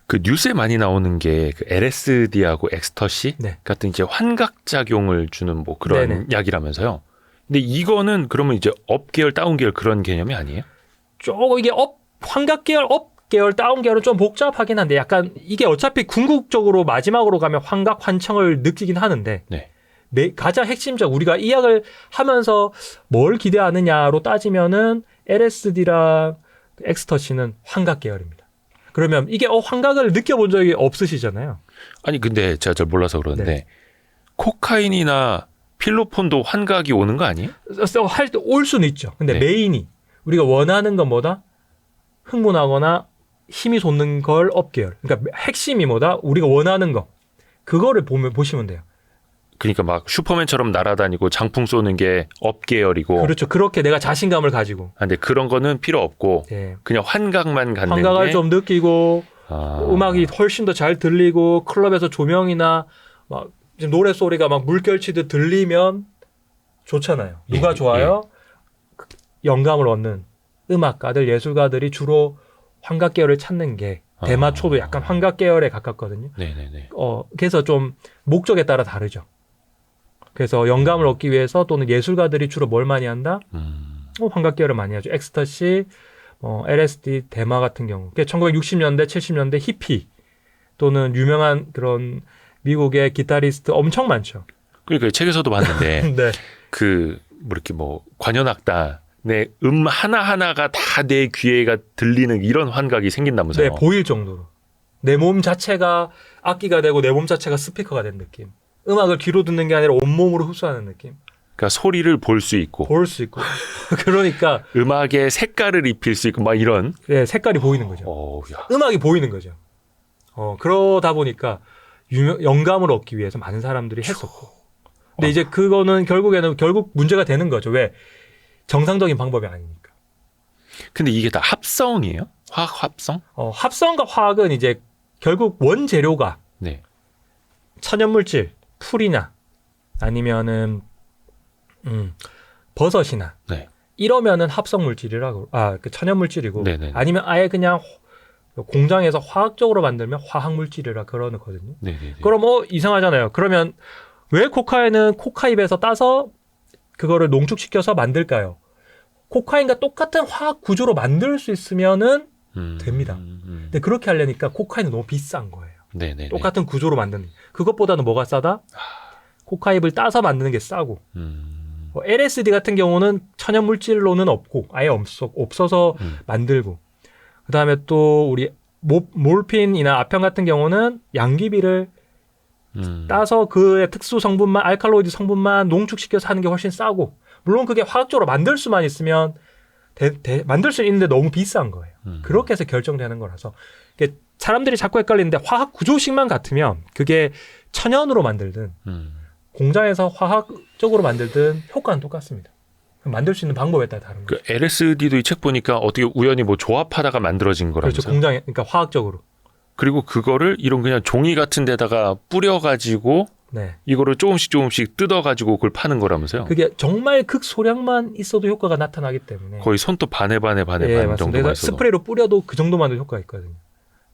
그 뉴스에 많이 나오는 게 그 LSD하고 엑스터시 네. 같은 이제 환각 작용을 주는 뭐 그런 네네. 약이라면서요. 근데 이거는 그러면 이제 업 계열, 다운 계열 그런 개념이 아니에요? 조금 이게 환각 계열, 업 계열, 다운 계열은 좀 복잡하긴 한데 약간 이게 어차피 궁극적으로 마지막으로 가면 환각, 환청을 느끼긴 하는데 네. 가장 핵심적 우리가 이 약을 하면서 뭘 기대하느냐로 따지면은 LSD랑 엑스터시는 환각 계열입니다. 그러면 이게 환각을 느껴본 적이 없으시잖아요. 아니 근데 제가 잘 몰라서 그러는데 네. 코카인이나 필로폰도 환각이 오는 거 아니에요? 할 때 올 수는 있죠. 근데 네. 메인이 우리가 원하는 건 뭐다? 흥분하거나 힘이 솟는 걸 업계열. 그러니까 핵심이 뭐다? 우리가 원하는 거. 그거를 보시면 돼요. 그러니까 막 슈퍼맨처럼 날아다니고 장풍 쏘는 게 업 계열이고. 그렇죠. 그렇게 내가 자신감을 가지고. 근데 그런 거는 필요 없고 네. 그냥 환각만 갖는 환각을 게. 좀 느끼고 음악이 훨씬 더 잘 들리고 클럽에서 조명이나 막 지금 노래 소리가 막 물결치듯 들리면 좋잖아요. 누가 좋아요? 영감을 얻는 음악가들, 예술가들이 주로 환각 계열을 찾는 게 대마초도 약간 환각 계열에 가깝거든요. 네네네. 그래서 좀 목적에 따라 다르죠. 그래서 영감을 얻기 위해서 또는 예술가들이 주로 뭘 많이 한다? 환각 계열을 많이 하죠. 엑스터시, LSD, 대마 같은 경우. 1960년대, 70년대 히피 또는 유명한 그런 미국의 기타리스트 엄청 많죠. 그러니까 책에서도 봤는데 네. 뭐 이렇게 뭐 관현악단 내 하나하나가 다 내 귀에가 들리는 이런 환각이 생긴다면서요. 네, 보일 정도로. 내 몸 자체가 악기가 되고 내 몸 자체가 스피커가 된 느낌. 음악을 귀로 듣는 게 아니라 온몸으로 흡수하는 느낌. 그러니까 소리를 볼 수 있고 볼 수 있고. 그러니까 음악에 색깔을 입힐 수 있고 막 이런. 네, 색깔이 보이는 거죠. 음악이 보이는 거죠. 그러다 보니까 영감을 얻기 위해서 많은 사람들이 했었고. 근데 이제 그거는 결국 문제가 되는 거죠. 왜? 정상적인 방법이 아니니까. 근데 이게 다 합성이에요? 화학 합성? 합성과 화학은 이제 결국 원재료가 네. 천연물질, 풀이나 아니면은 버섯이나 네. 이러면은 합성물질이라고 그 천연물질이고 네네네. 아니면 아예 그냥 공장에서 화학적으로 만들면 화학물질이라 그러거든요. 네네네. 그럼 이상하잖아요. 그러면 왜 코카인은 코카잎에서 따서 그거를 농축시켜서 만들까요? 코카인과 똑같은 화학 구조로 만들 수 있으면은 됩니다. 근데 그렇게 하려니까 코카인은 너무 비싼 거예요. 네네. 똑같은 구조로 만드는. 그것보다는 뭐가 싸다? 코카잎을 따서 만드는 게 싸고. LSD 같은 경우는 천연 물질로는 없고 아예 없어서 만들고. 그다음에 또 우리 몰핀이나 아편 같은 경우는 양귀비를 따서 그의 특수 성분만 알칼로이드 성분만 농축시켜서 하는 게 훨씬 싸고. 물론 그게 화학적으로 만들 수만 있으면 만들 수 있는데 너무 비싼 거예요. 그렇게 해서 결정되는 거라서 사람들이 자꾸 헷갈리는데 화학 구조식만 같으면 그게 천연으로 만들든 공장에서 화학적으로 만들든 효과는 똑같습니다. 만들 수 있는 방법에 따라 다른 거죠. 그 LSD도 이 책 보니까 어떻게 우연히 뭐 조합하다가 만들어진 거라면서요? 그렇죠. 공장에 그러니까 화학적으로. 그리고 그거를 이런 그냥 종이 같은 데다가 뿌려가지고 네. 이거를 조금씩 뜯어가지고 그걸 파는 거라면서요? 그게 정말 극소량만 있어도 효과가 나타나기 때문에 거의 손톱 반에 반 맞습니다. 정도만 있어도. 스프레이로 뿌려도 그 정도만도 효과가 있거든요.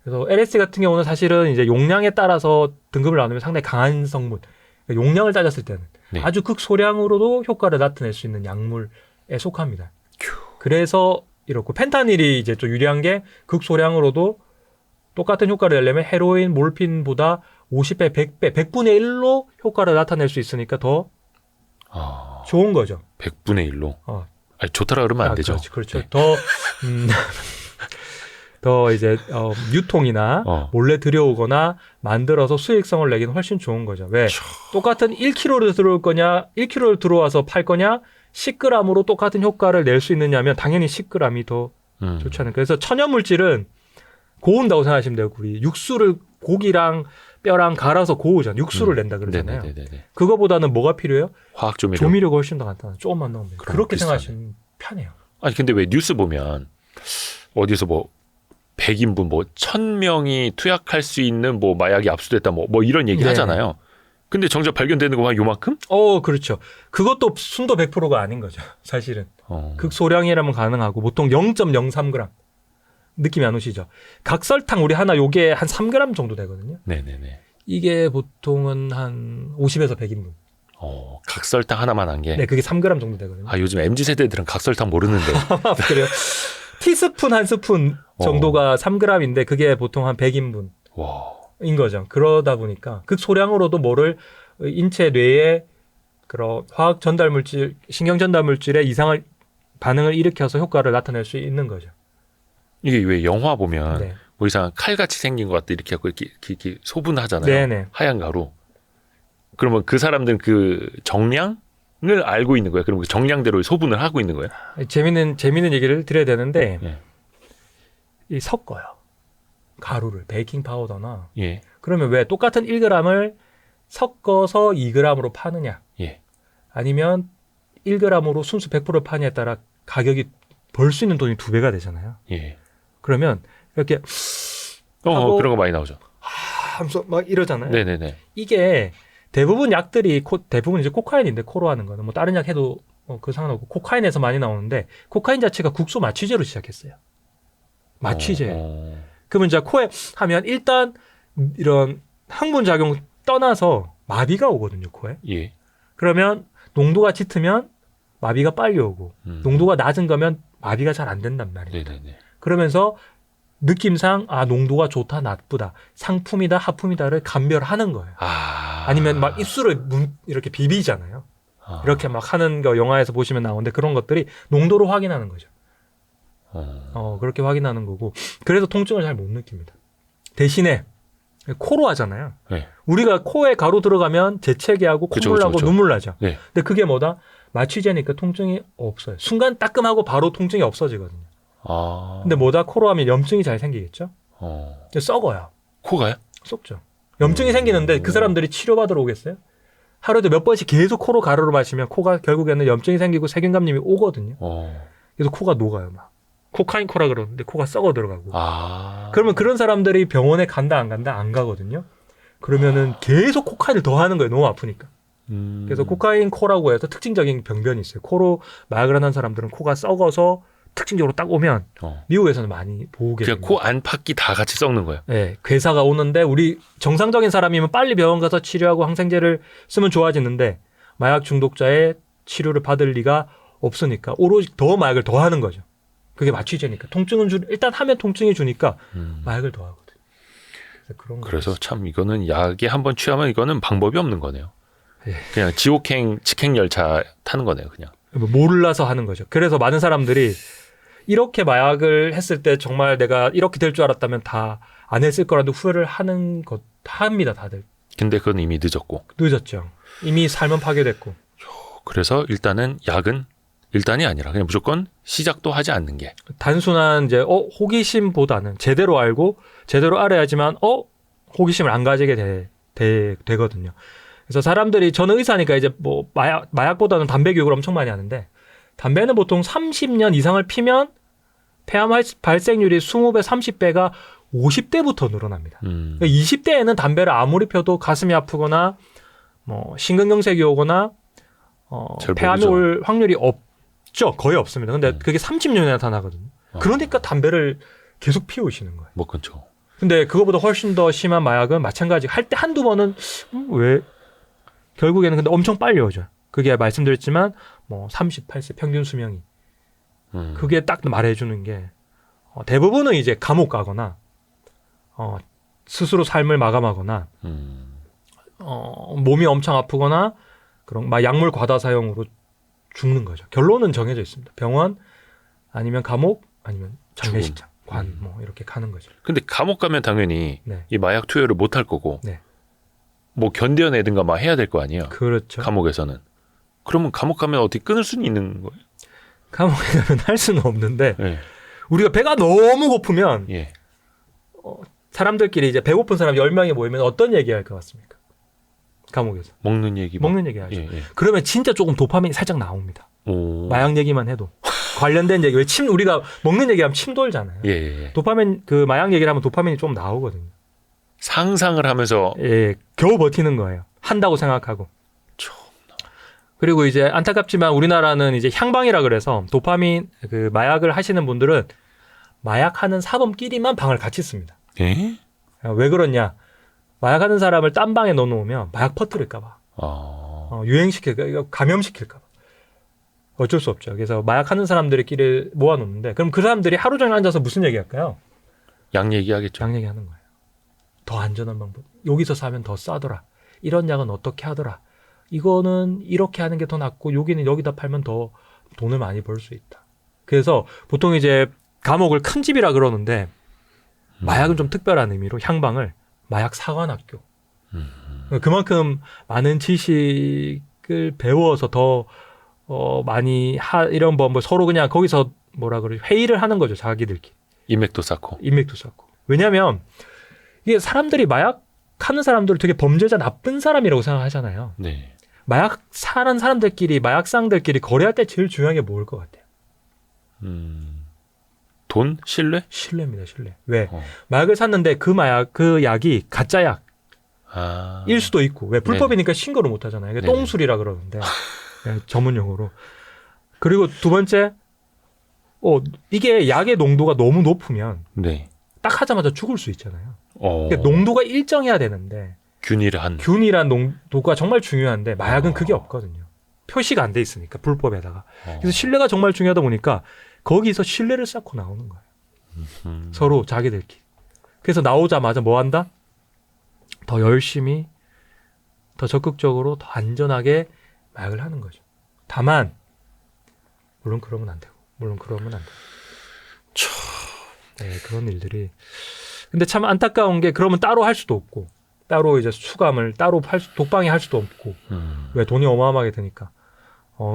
그래서 LSD 같은 경우는 사실은 이제 용량에 따라서 등급을 나누면 상당히 강한 성분, 그러니까 용량을 따졌을 때는 네. 아주 극소량으로도 효과를 나타낼 수 있는 약물에 속합니다. 그래서 이렇고 펜타닐이 이제 좀 유리한 게 극소량으로도 똑같은 효과를 내려면 헤로인, 몰핀보다 50배, 100배, 100분의 1로 효과를 나타낼 수 있으니까 더 좋은 거죠. 100분의 1로? 아니, 좋다라 그러면 안 되죠. 그렇죠. 네. 더 이제 유통이나 몰래 들여오거나 만들어서 수익성을 내기는 훨씬 좋은 거죠. 왜? 똑같은 1kg를 들어올 거냐, 1kg를 들어와서 팔 거냐, 10g으로 똑같은 효과를 낼 수 있느냐면 당연히 10g이 더 좋지 않을까. 그래서 천연 물질은 고운다고 생각하시면 돼요. 우리 육수를 고기랑 뼈랑 갈아서 고우잖아요. 육수를 낸다 그러잖아요. 네네네네. 그거보다는 뭐가 필요해요? 화학 조미료. 조미료가 훨씬 더 간단해요. 조금만 넣으면 돼요. 그렇게 비슷하네. 생각하시면 편해요. 아니 근데 왜 뉴스 보면 어디서 뭐 100인분 뭐 1000명이 투약할 수 있는 뭐 마약이 압수됐다 뭐 이런 얘기 네네. 하잖아요. 근데 정작 발견되는 거만 요만큼? 그렇죠. 그것도 순도 100%가 아닌 거죠. 사실은. 극소량이라면 가능하고 보통 0.03g. 느낌이 안 오시죠? 각설탕 우리 하나 요게 한 3g 정도 되거든요. 네네네. 이게 보통은 한 50에서 100인분. 각설탕 하나만 한 게? 네, 그게 3g 정도 되거든요. 요즘 MZ세대들은 각설탕 모르는데. 그래요? 티스푼 한 스푼 정도가 3g인데 그게 보통 한 100인분. 인 거죠. 그러다 보니까 극소량으로도 뭐를 인체 뇌에 그런 화학 전달 물질, 신경 전달 물질에 이상을 반응을 일으켜서 효과를 나타낼 수 있는 거죠. 이게 왜 영화 보면 네. 뭐 이상 칼같이 생긴 것 같다 이렇게 하고 이렇게 소분하잖아요. 네네. 하얀 가루. 그러면 그 사람들은 그 정량을 알고 있는 거예요. 그럼 그 정량대로 소분을 하고 있는 거예요. 재미있는 얘기를 드려야 되는데 예. 이 섞어요. 가루를 베이킹 파우더나. 예. 그러면 왜 똑같은 1g을 섞어서 2g으로 파느냐? 예. 아니면 1g으로 순수 100%를 파느냐에 따라 가격이 벌 수 있는 돈이 2배가 되잖아요. 예. 그러면 이렇게 하고 그런 거 많이 나오죠. 하면서 막 이러잖아요. 네네네. 이게 대부분 약들이 대부분 이제 코카인인데 코로 하는 거는 뭐 다른 약 해도 그 상관없고 코카인에서 많이 나오는데 코카인 자체가 국소 마취제로 시작했어요. 마취제. 그러면 이제 코에 하면 일단 이런 항문 작용 떠나서 마비가 오거든요, 코에. 예. 그러면 농도가 짙으면 마비가 빨리 오고 농도가 낮은 거면 마비가 잘 안 된단 말이에요. 네네네. 그러면서 느낌상 농도가 좋다 나쁘다 상품이다 하품이다를 감별하는 거예요. 아니면 막 입술을 이렇게 비비잖아요. 이렇게 막 하는 거 영화에서 보시면 나오는데 그런 것들이 농도로 확인하는 거죠. 그렇게 확인하는 거고 그래서 통증을 잘 못 느낍니다. 대신에 코로 하잖아요. 네. 우리가 코에 가루 들어가면 재채기하고 콧물 나고 눈물 나죠. 네. 근데 그게 뭐다? 마취제니까 통증이 없어요. 순간 따끔하고 바로 통증이 없어지거든요. 근데 뭐다? 코로 하면 염증이 잘 생기겠죠? 썩어요. 코가요? 썩죠. 염증이 생기는데 그 사람들이 치료받으러 오겠어요? 하루에도 몇 번씩 계속 코로 가루를 마시면 코가 결국에는 염증이 생기고 세균감염이 오거든요. 그래서 코가 녹아요. 막 코카인 코라 그러는데 코가 썩어 들어가고. 그러면 그런 사람들이 병원에 간다 안 간다? 안 가거든요. 그러면은 계속 코카인을 더 하는 거예요. 너무 아프니까. 그래서 코카인 코라고 해서 특징적인 병변이 있어요. 코로 마약을 하는 사람들은 코가 썩어서 특징적으로 딱 오면 미국에서는 많이 보게 그냥 코 안팎이 다 같이 썩는 거예요. 네, 괴사가 오는데 우리 정상적인 사람이면 빨리 병원 가서 치료하고 항생제를 쓰면 좋아지는데 마약 중독자의 치료를 받을 리가 없으니까 오로지 더 마약을 더 하는 거죠. 그게 마취제니까 통증은 일단 하면 통증이 주니까 마약을 더 하거든. 그래서 참 이거는 약에 한번 취하면 이거는 방법이 없는 거네요. 예. 그냥 지옥행 직행 열차 타는 거네요, 그냥. 몰라서 하는 거죠. 그래서 많은 사람들이 이렇게 마약을 했을 때 정말 내가 이렇게 될 줄 알았다면 다 안 했을 거라도 후회를 하는 것 다 합니다, 다들. 근데 그건 이미 늦었고. 늦었죠. 이미 삶은 파괴됐고. 그래서 일단은 약은 일단이 아니라 그냥 무조건 시작도 하지 않는 게. 단순한 이제 호기심보다는 제대로 알고 제대로 알아야지만 호기심을 안 가지게 되거든요. 그래서 사람들이 저는 의사니까 이제 뭐 마약보다는 담배 교육을 엄청 많이 하는데 담배는 보통 30년 이상을 피면 폐암 발생률이 20배, 30배가 50대부터 늘어납니다. 20대에는 담배를 아무리 펴도 가슴이 아프거나 뭐 심근경색이 오거나 폐암이 올 확률이 없죠. 거의 없습니다. 근데 그게 30년에 나타나거든요. 그러니까 담배를 계속 피우시는 거예요. 뭐 그렇죠. 근데 그거보다 훨씬 더 심한 마약은 마찬가지. 할 때 한두 번은 왜 결국에는 근데 엄청 빨리 오죠. 그게 말씀드렸지만 뭐 38세 평균 수명이 그게 딱 말해주는 게 대부분은 이제 감옥 가거나 스스로 삶을 마감하거나 몸이 엄청 아프거나 그런 막 약물 과다 사용으로 죽는 거죠. 결론은 정해져 있습니다. 병원 아니면 감옥 아니면 장례식장 관 뭐 이렇게 가는 거죠. 근데 감옥 가면 당연히 네. 이 마약 투여를 못 할 거고 네. 뭐 견뎌내든가 막 해야 될 거 아니에요. 그렇죠. 감옥에서는. 그러면 감옥 가면 어떻게 끊을 수는 있는 거예요? 감옥에 가면 할 수는 없는데 네. 우리가 배가 너무 고프면 예. 사람들끼리 이제 배고픈 사람 10명이 모이면 어떤 얘기 할 것 같습니까? 감옥에서. 먹는 얘기. 먹는 얘기 하죠. 예, 예. 그러면 진짜 조금 도파민이 살짝 나옵니다. 오. 마약 얘기만 해도. 관련된 얘기. 왜 우리가 먹는 얘기하면 침 돌잖아요. 예, 예. 도파민, 그 마약 얘기를 하면 도파민이 좀 나오거든요. 상상을 하면서. 예, 겨우 버티는 거예요. 한다고 생각하고. 그리고 이제 안타깝지만 우리나라는 이제 향방이라 그래서 도파민, 그 마약을 하시는 분들은 마약하는 사범끼리만 방을 같이 씁니다. 예? 왜 그러냐? 마약하는 사람을 딴 방에 넣어놓으면 마약 퍼뜨릴까봐. 유행시킬까, 감염시킬까봐. 어쩔 수 없죠. 그래서 마약하는 사람들끼리 모아놓는데 그럼 그 사람들이 하루 종일 앉아서 무슨 얘기할까요? 약 얘기하겠죠. 약 얘기하는 거예요. 더 안전한 방법. 여기서 사면 더 싸더라. 이런 약은 어떻게 하더라. 이거는 이렇게 하는 게 더 낫고 여기는 여기다 팔면 더 돈을 많이 벌 수 있다. 그래서 보통 이제 감옥을 큰 집이라 그러는데 마약은 좀 특별한 의미로 향방을 마약 사관학교. 그만큼 많은 지식을 배워서 더 많이 이런 뭐 서로 그냥 거기서 뭐라 그래 회의를 하는 거죠. 자기들끼리. 인맥도 쌓고. 왜냐하면 이게 사람들이 마약 하는 사람들을 되게 범죄자 나쁜 사람이라고 생각하잖아요. 네. 마약 사는 사람들끼리 마약상들끼리 거래할 때 제일 중요한 게 뭐일 것 같아요? 돈? 신뢰? 신뢰입니다. 신뢰. 왜? 마약을 샀는데 그 약이 가짜 약일 수도 있고 왜 불법이니까 신고를 못 하잖아요. 이게 똥술이라 그러는데 네, 전문 용어로. 그리고 두 번째 이게 약의 농도가 너무 높으면 딱 하자마자 죽을 수 있잖아요. 그러니까 농도가 일정해야 되는데 균일한 농도가 정말 중요한데 마약은 그게 없거든요. 표시가 안 돼 있으니까 불법에다가. 그래서 신뢰가 정말 중요하다 보니까 거기서 신뢰를 쌓고 나오는 거예요. 서로 자기들끼리. 그래서 나오자마자 뭐 한다? 더 열심히, 더 적극적으로, 더 안전하게 마약을 하는 거죠. 다만 물론 그러면 안 되고. 네, 그런 일들이. 근데 참 안타까운 게 그러면 따로 할 수도 없고 따로 이제 수감을 따로 독방에 할 수도 없고 왜 돈이 어마어마하게 드니까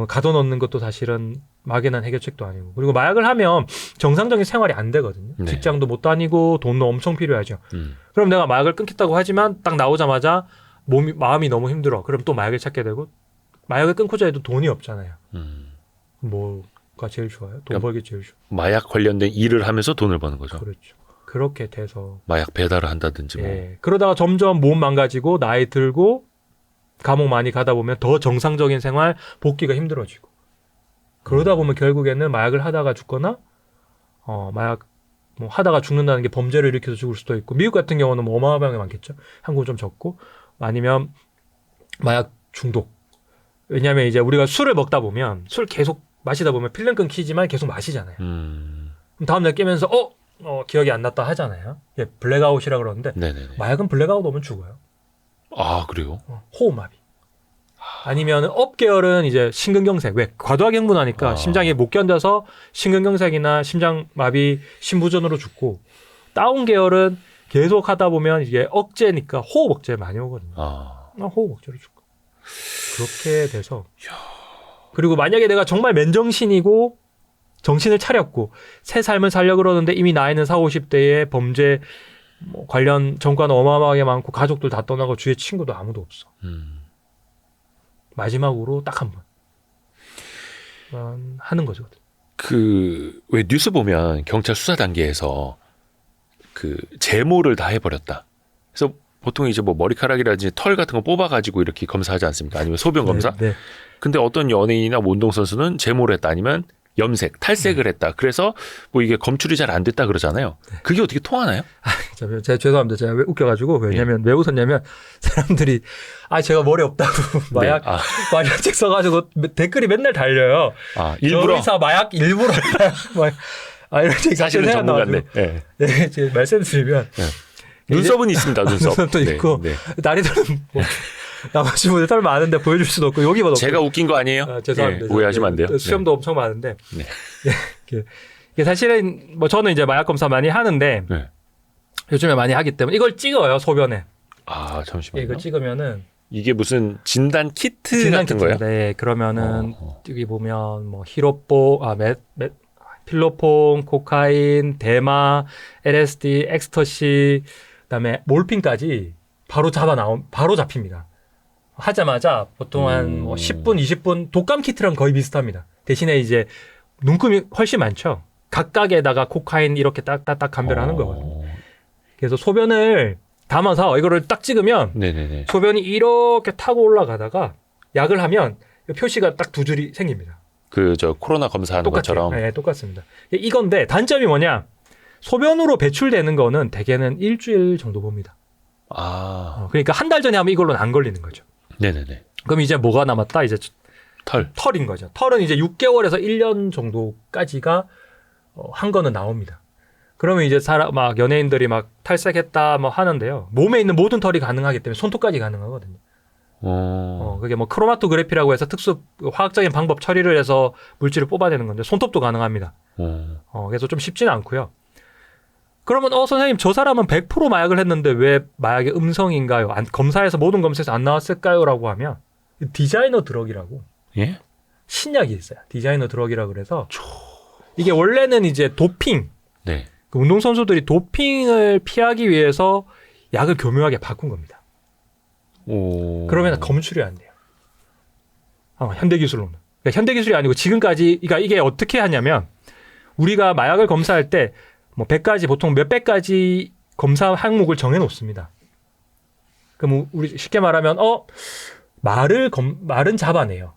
가둬놓는 것도 사실은 막연한 해결책도 아니고 그리고 마약을 하면 정상적인 생활이 안 되거든요. 네. 직장도 못 다니고 돈도 엄청 필요하죠. 그럼 내가 마약을 끊겠다고 하지만 딱 나오자마자 마음이 너무 힘들어. 그럼 또 마약을 찾게 되고 마약을 끊고자 해도 돈이 없잖아요. 뭐가 제일 좋아요? 돈 벌기 제일 좋아요. 마약 관련된 일을 하면서 돈을 버는 거죠. 그렇죠. 그렇게 돼서 마약 배달을 한다든지 뭐. 그러다가 점점 몸 망가지고 나이 들고 감옥 많이 가다 보면 더 정상적인 생활 복귀가 힘들어지고 그러다 보면 결국에는 마약을 하다가 죽거나 마약 뭐 하다가 죽는다는 게 범죄를 일으켜서 죽을 수도 있고 미국 같은 경우는 뭐 어마어마하게 많겠죠. 한국은 좀 적고 아니면 마약 중독. 왜냐하면 이제 우리가 술을 먹다 보면 술 계속 마시다 보면 필름 끊기지만 계속 마시잖아요. 그럼 다음날 깨면서 기억이 안 났다 하잖아요. 예, 블랙아웃이라 그러는데 네네네. 마약은 블랙아웃 오면 죽어요. 아 그래요? 호흡마비. 아니면 업계열은 이제 심근경색. 왜? 과도하게 흥분하니까 심장이 못 견뎌서 심근경색이나 심장마비, 심부전으로 죽고 다운 계열은 계속 하다 보면 이게 억제니까 호흡 억제 많이 오거든요. 호흡 억제로 죽고. 그렇게 돼서 그리고 만약에 내가 정말 맨정신이고 정신을 차렸고 새 삶을 살려 그러는데 이미 나이는 40, 50대에 범죄 뭐 관련 전과는 어마어마하게 많고 가족들 다 떠나고 주위에 친구도 아무도 없어. 마지막으로 딱 한 번 하는 거죠. 그 왜 뉴스 보면 경찰 수사 단계에서 그 제모를 다 해버렸다. 그래서 보통 이제 뭐 머리카락이라든지 털 같은 거 뽑아가지고 이렇게 검사하지 않습니까? 아니면 소변 검사? 네. 근데 어떤 연예인이나 뭐 운동선수는 제모를 했다 아니면 염색, 탈색을 했다. 그래서 뭐 이게 검출이 잘 안 됐다 그러잖아요. 그게 어떻게 통하나요? 제가 죄송합니다. 제가 왜 웃겨가지고 왜냐면 왜 웃었냐면 사람들이 제가 머리 없다고 마약책 써가지고 댓글이 맨날 달려요. 일부러 의사 마약 일부러 이런 얘기 사실은 전문가인데. 네, 제가 말씀드리면 눈썹은 있습니다. 눈썹도 있고 다리들은 뭐 나머지 분들 털 많은데 보여줄 수도 없고 여기만 없고 제가 웃긴 거 아니에요? 죄송합니다. 오해하시면 안 돼요. 수염도 엄청 많은데 이게 사실은 뭐 저는 이제 마약 검사 많이 하는데 요즘에 많이 하기 때문에 이걸 찍어요 소변에. 잠시만요. 이거 찍으면은 이게 무슨 진단 키트 같은 거예요? 네, 그러면은 여기 보면 뭐 필로폰, 코카인, 대마, LSD, 엑스터시, 그다음에 몰핀까지 바로 잡힙니다. 하자마자 보통 한 뭐 10분, 20분 독감 키트랑 거의 비슷합니다. 대신에 이제 눈금이 훨씬 많죠. 각각에다가 코카인 이렇게 딱딱딱 감별하는 거거든요. 그래서 소변을 담아서 이거를 딱 찍으면 소변이 이렇게 타고 올라가다가 약을 하면 표시가 딱 두 줄이 생깁니다. 코로나 검사하는 똑같아요. 것처럼. 네, 똑같습니다. 이건데 단점이 뭐냐? 소변으로 배출되는 거는 대개는 일주일 정도 봅니다. 그러니까 한 달 전에 하면 이걸로는 안 걸리는 거죠. 네네네. 그럼 이제 뭐가 남았다? 이제 털인 거죠. 털은 이제 6개월에서 1년 정도까지가 한 거는 나옵니다. 그러면 이제 막 연예인들이 막 탈색했다 뭐 하는데요. 몸에 있는 모든 털이 가능하기 때문에 손톱까지 가능하거든요. 그게 뭐 크로마토그래피라고 해서 특수 화학적인 방법 처리를 해서 물질을 뽑아내는 건데 손톱도 가능합니다. 그래서 좀 쉽지는 않고요. 그러면 선생님 저 사람은 100% 마약을 했는데 왜 마약의 음성인가요? 검사에서 모든 검사에서 안 나왔을까요? 라고 하면 디자이너 드럭이라고 신약이 있어요. 디자이너 드럭이라고 그래서 이게 원래는 이제 도핑 그 운동선수들이 도핑을 피하기 위해서 약을 교묘하게 바꾼 겁니다. 그러면 검출이 안 돼요. 현대기술로는. 그러니까 현대기술이 아니고 지금까지 그러니까 이게 어떻게 하냐면 우리가 마약을 검사할 때 뭐 100가지 보통 몇백 가지 검사 항목을 정해 놓습니다. 그럼 우리 쉽게 말하면 말은 잡아내요.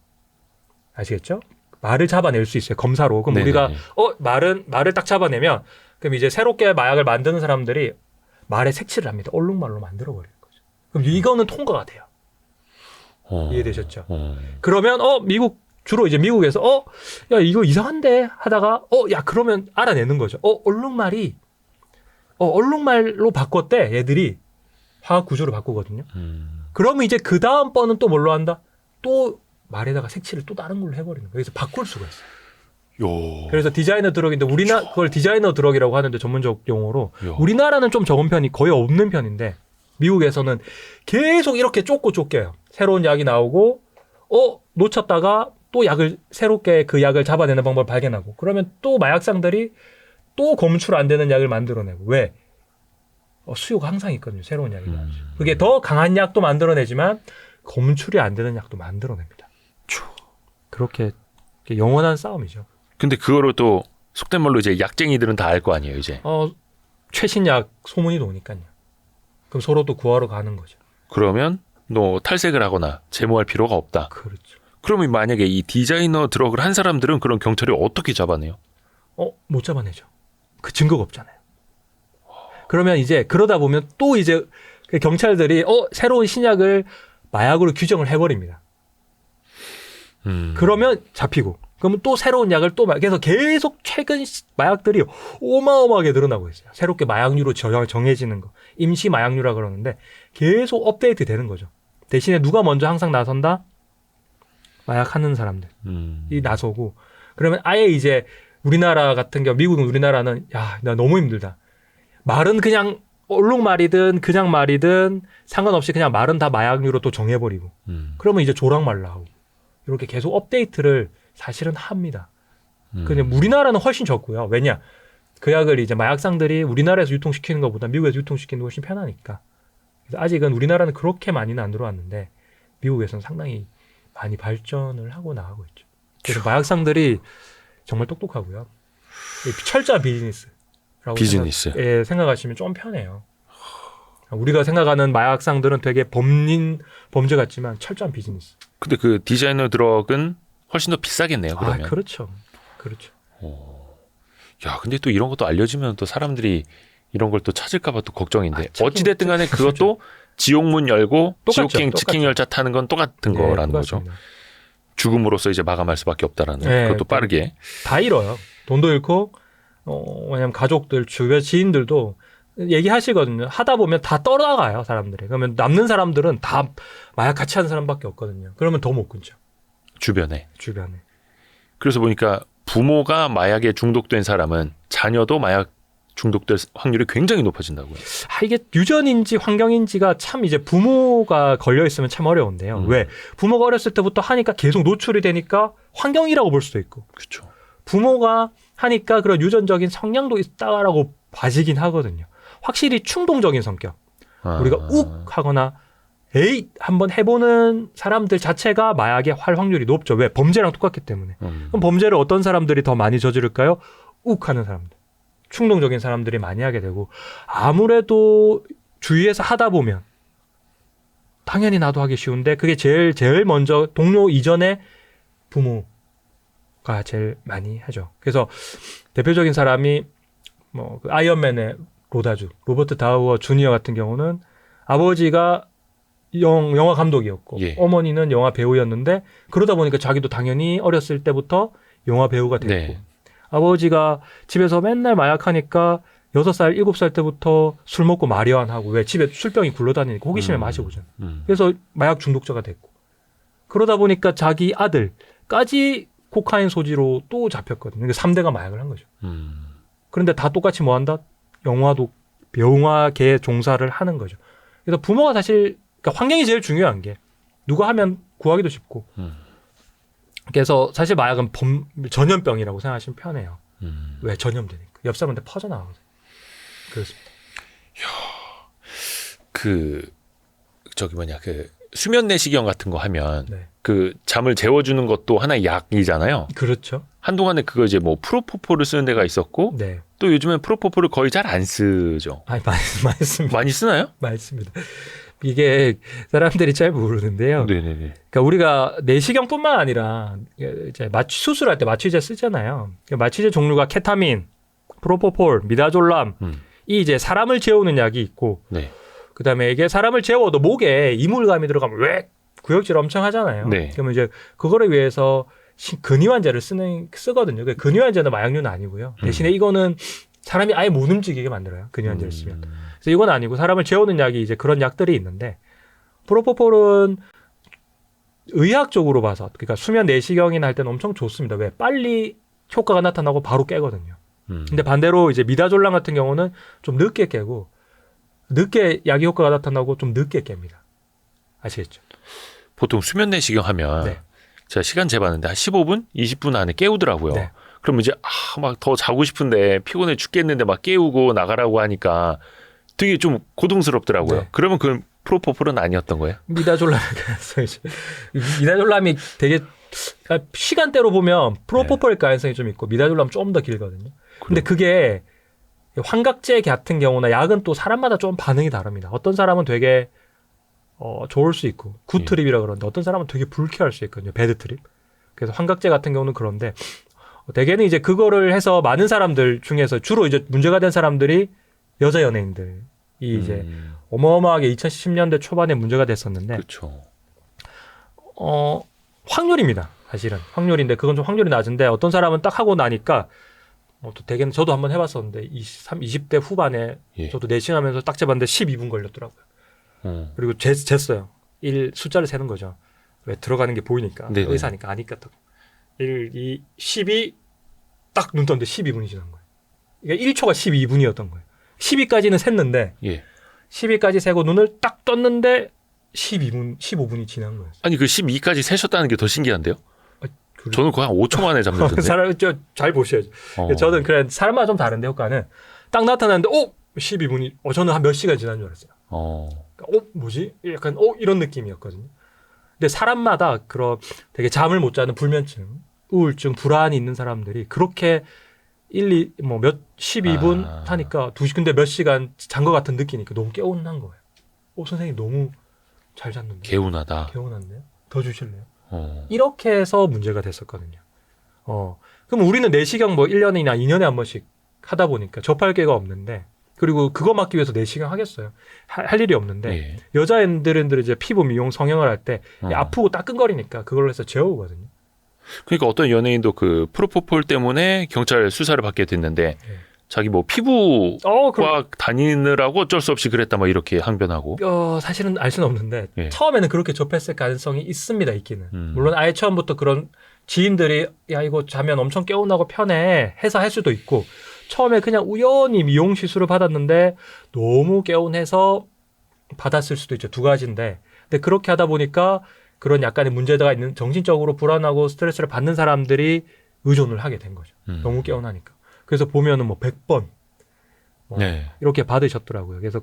아시겠죠? 말을 잡아낼 수 있어요. 검사로. 그럼 우리가 말을 딱 잡아내면 그럼 이제 새롭게 마약을 만드는 사람들이 말에 색칠을 합니다. 얼룩말로 만들어 버리는 거죠. 그럼 이거는 통과가 돼요. 이해되셨죠? 그러면 주로 이제 미국에서 야 이거 이상한데 하다가 야 그러면 알아내는 거죠. 얼룩말로 바꿨대 얘들이 화학 구조로 바꾸거든요. 그러면 이제 그 다음 번은 또 뭘로 한다? 또 말에다가 색칠을 또 다른 걸로 해버리는 거예요. 그래서 바꿀 수가 있어요. 그래서 디자이너 드럭인데 그걸 디자이너 드럭이라고 하는데 전문적 용어로 우리나라는 좀 적은 편이 거의 없는 편인데 미국에서는 계속 이렇게 쫓겨요. 새로운 약이 나오고 놓쳤다가 또 새롭게 그 약을 잡아내는 방법을 발견하고 그러면 또 마약상들이 또 검출 안 되는 약을 만들어내고 왜? 수요가 항상 있거든요. 새로운 약이 나오죠. 그게 더 강한 약도 만들어내지만 검출이 안 되는 약도 만들어냅니다. 그렇게 영원한 싸움이죠. 근데 그거를 또 속된 말로 이제 약쟁이들은 다 알 거 아니에요, 이제. 최신 약 소문이 도니까요. 그럼 서로 또 구하러 가는 거죠. 그러면 너 탈색을 하거나 제모할 필요가 없다. 그렇죠. 그러면 만약에 이 디자이너 드럭을 한 사람들은 그런 경찰이 어떻게 잡아내요? 못 잡아내죠. 그 증거가 없잖아요. 그러면 이제 그러다 보면 또 이제 경찰들이 새로운 신약을 마약으로 규정을 해버립니다. 그러면 잡히고 그러면 또 새로운 약을 또 그래서 계속 최근 마약들이 어마어마하게 늘어나고 있어요. 새롭게 마약류로 정해지는 거. 임시 마약류라 그러는데 계속 업데이트 되는 거죠. 대신에 누가 먼저 항상 나선다? 마약하는 사람들이 나서고 그러면 아예 이제 우리나라 같은 경우 미국은 우리나라는 야, 나 너무 힘들다. 말은 그냥 얼룩말이든 그냥 말이든 상관없이 그냥 말은 다 마약류로 또 정해버리고 그러면 이제 조랑말 나오고 이렇게 계속 업데이트를 사실은 합니다. 근데 우리나라는 훨씬 적고요. 왜냐? 그 약을 이제 마약상들이 우리나라에서 유통시키는 것보다 미국에서 유통시키는 게 훨씬 편하니까. 그래서 아직은 우리나라는 그렇게 많이는 안 들어왔는데 미국에서는 상당히 많이 발전을 하고 나가고 있죠. 그래서 마약상들이 정말 똑똑하고요. 철저한 비즈니스라고 생각하시면 좀 편해요. 우리가 생각하는 마약상들은 되게 범죄 같지만 철저한 비즈니스. 근데 그 디자이너 드럭은 훨씬 더 비싸겠네요. 그러면. 그렇죠. 야, 근데 또 이런 것도 알려지면 또 사람들이 이런 걸 또 찾을까봐 또 걱정인데 어찌됐든 간에 그것도 지옥문 열고 지옥행 직행 열차 타는 건 똑같은 거라는 거죠. 죽음으로써 이제 마감할 수밖에 없다라는 그것도 빠르게. 다 잃어요. 돈도 잃고 왜냐면 가족들, 주변 지인들도 얘기하시거든요. 하다 보면 다 떠나가요, 사람들이. 그러면 남는 사람들은 다 마약 같이 하는 사람밖에 없거든요. 그러면 더 못 끊죠. 주변에. 그래서 보니까 부모가 마약에 중독된 사람은 자녀도 마약 중독될 확률이 굉장히 높아진다고요. 이게 유전인지 환경인지가 참 이제 부모가 걸려 있으면 참 어려운데요. 왜? 부모가 어렸을 때부터 하니까 계속 노출이 되니까 환경이라고 볼 수도 있고. 그렇죠. 부모가 하니까 그런 유전적인 성향도 있다라고 봐지긴 하거든요. 확실히 충동적인 성격. 우리가 욱 하거나 에이 한번 해보는 사람들 자체가 마약에 할 확률이 높죠. 왜? 범죄랑 똑같기 때문에. 그럼 범죄를 어떤 사람들이 더 많이 저지를까요? 욱 하는 사람들. 충동적인 사람들이 많이 하게 되고 아무래도 주위에서 하다 보면 당연히 나도 하기 쉬운데 그게 제일 먼저 동료 이전에 부모가 제일 많이 하죠. 그래서 대표적인 사람이 그 아이언맨의 로버트 다우어 주니어 같은 경우는 아버지가 영화 감독이었고 어머니는 영화 배우였는데 그러다 보니까 자기도 당연히 어렸을 때부터 영화 배우가 됐고 아버지가 집에서 맨날 마약하니까 6살, 7살 때부터 술 먹고 마려안하고 왜 집에 술병이 굴러다니니까 호기심에 마시고 잖아요. 그래서 마약 중독자가 됐고 그러다 보니까 자기 아들까지 코카인 소지로 또 잡혔거든요. 그러니까 3대가 마약을 한 거죠. 그런데 다 똑같이 뭐 한다? 영화계 종사를 하는 거죠. 그래서 부모가 사실 그러니까 환경이 제일 중요한 게 누가 하면 구하기도 쉽고 그래서 사실 마약은 전염병이라고 생각하시면 편해요. 왜? 전염되니까. 옆 사람한테 퍼져나가거든요. 그렇습니다. 수면 내시경 같은 거 하면 그 잠을 재워주는 것도 하나의 약이잖아요. 그렇죠. 한동안에 그거 이제 뭐 프로포폴을 쓰는 데가 있었고 또 요즘엔 프로포폴을 거의 잘 안 쓰죠. 많이 씁니다. 많이 쓰나요? 많이 씁니다. 이게 사람들이 잘 모르는데요. 그러니까 우리가 내시경뿐만 아니라 이제 수술할 때 마취제 쓰잖아요. 마취제 종류가 케타민, 프로포폴, 미다졸람 이 이제 사람을 재우는 약이 있고 그다음에 이게 사람을 재워도 목에 이물감이 들어가면 왜 구역질 엄청 하잖아요. 그러면 이제 그거를 위해서 근위환제를 쓰거든요. 근위환제는 마약류는 아니고요. 대신에 이거는 사람이 아예 못 움직이게 만들어요. 근위환제를 쓰면. 그래서 이건 아니고 사람을 재우는 약이 이제 그런 약들이 있는데 프로포폴은 의학적으로 봐서 그러니까 수면 내시경이나 할 때는 엄청 좋습니다. 왜? 빨리 효과가 나타나고 바로 깨거든요. 근데 반대로 이제 미다졸람 같은 경우는 좀 늦게 깨고 늦게 약의 효과가 나타나고 좀 늦게 깹니다. 아시겠죠? 보통 수면 내시경 하면 제가 시간 재봤는데 한 15분, 20분 안에 깨우더라고요. 그럼 이제 막 더 자고 싶은데 피곤해 죽겠는데 막 깨우고 나가라고 하니까 되게 좀 고통스럽더라고요. 그러면 그 프로포폴은 아니었던 거예요? 미다졸람이 되게 시간대로 보면 프로포폴일 가능성이 좀 있고 미다졸람 좀 더 길거든요. 근데 그게 환각제 같은 경우나 약은 또 사람마다 좀 반응이 다릅니다. 어떤 사람은 되게 좋을 수 있고 굿트립이라 그러는데 어떤 사람은 되게 불쾌할 수 있거든요. 배드트립. 그래서 환각제 같은 경우는 그런데 대개는 이제 그거를 해서 많은 사람들 중에서 주로 이제 문제가 된 사람들이 여자 연예인들이 이제 어마어마하게 2010년대 초반에 문제가 됐었는데, 그렇죠. 확률입니다. 사실은 확률인데 그건 좀 확률이 낮은데 어떤 사람은 딱 하고 나니까 또 대개는 저도 한번 해봤었는데 20대 후반에 예. 저도 내싱하면서 딱 재봤는데 12분 걸렸더라고요. 그리고 쟀어요. 숫자를 세는 거죠. 왜 들어가는 게 보이니까 네네. 의사니까 아니까 또 1, 2, 12 딱 눈 떴는데 12분이 지난 거예요. 그러니까 1초가 12분이었던 거예요. 10위까지는 샜는데 예. 10위까지 세고 눈을 딱 떴는데 12분, 15분이 지난 거예요. 아니 그 12까지 세셨다는 게 더 신기한데요? 저는 거의 한 5초 만에 잡는데. 사람 잘 보셔야죠. 저는 그래 사람마다 좀 다른데 효과는 딱 나타났는데 12분이 저는 한 몇 시간 지난 줄 알았어요. 그러니까, 뭐지? 약간 이런 느낌이었거든요. 근데 사람마다 그런 되게 잠을 못 자는 불면증, 우울증, 불안이 있는 사람들이 그렇게 12분 타니까 2시 근데 몇 시간 잔 것 같은 느끼니까 너무 개운한 거예요. 선생님 너무 잘 잤는데. 개운한데요? 더 주실래요? 이렇게 해서 문제가 됐었거든요. 그럼 우리는 내시경 1년이나 2년에 한 번씩 하다 보니까 접할 기회가 없는데, 그리고 그거 막기 위해서 내시경 하겠어요? 할 일이 없는데, 예. 여자애들은 이제 피부 미용 성형을 할 때 아프고 따끔거리니까 그걸로 해서 재우거든요. 그러니까 어떤 연예인도 그 프로포폴 때문에 경찰 수사를 받게 됐는데 자기 피부과 다니느라고 어쩔 수 없이 그랬다 이렇게 항변하고. 사실은 알 수는 없는데 처음에는 그렇게 접했을 가능성이 있기는. 물론 아예 처음부터 그런 지인들이 야 이거 자면 엄청 개운하고 편해 해서 할 수도 있고, 처음에 그냥 우연히 미용 시술을 받았는데 너무 개운해서 받았을 수도 있죠. 두 가지인데, 근데 그렇게 하다 보니까 그런 약간의 문제가 있는, 정신적으로 불안하고 스트레스를 받는 사람들이 의존을 하게 된 거죠. 너무 개운하니까. 그래서 보면은 100번 이렇게 받으셨더라고요. 그래서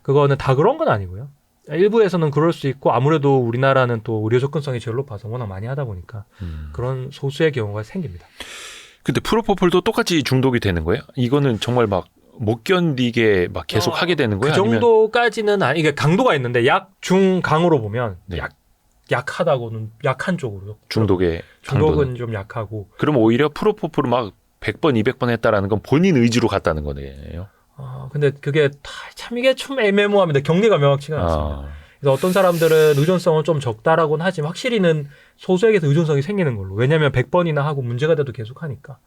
그거는 다 그런 건 아니고요. 일부에서는 그럴 수 있고, 아무래도 우리나라는 또 의료 접근성이 제일 높아서 워낙 많이 하다 보니까 그런 소수의 경우가 생깁니다. 근데 프로포폴도 똑같이 중독이 되는 거예요? 이거는 정말 못 견디게 계속 하게 되는 거예요? 그 정도까지는 이게 강도가 있는데 약, 중, 강으로 보면 약하다고는 약한 쪽으로. 중독은 좀 약하고. 그럼 오히려 프로포폴을 100번, 200번 했다라는 건 본인 의지로 갔다는 거네요. 근데 그게 참 이게 좀 애매모호합니다. 경계가 명확치가 않습니다. 그래서 어떤 사람들은 의존성은 좀 적다라고는 하지만 확실히는 소수에게서 의존성이 생기는 걸로. 왜냐하면 100번이나 하고 문제가 돼도 계속 하니까.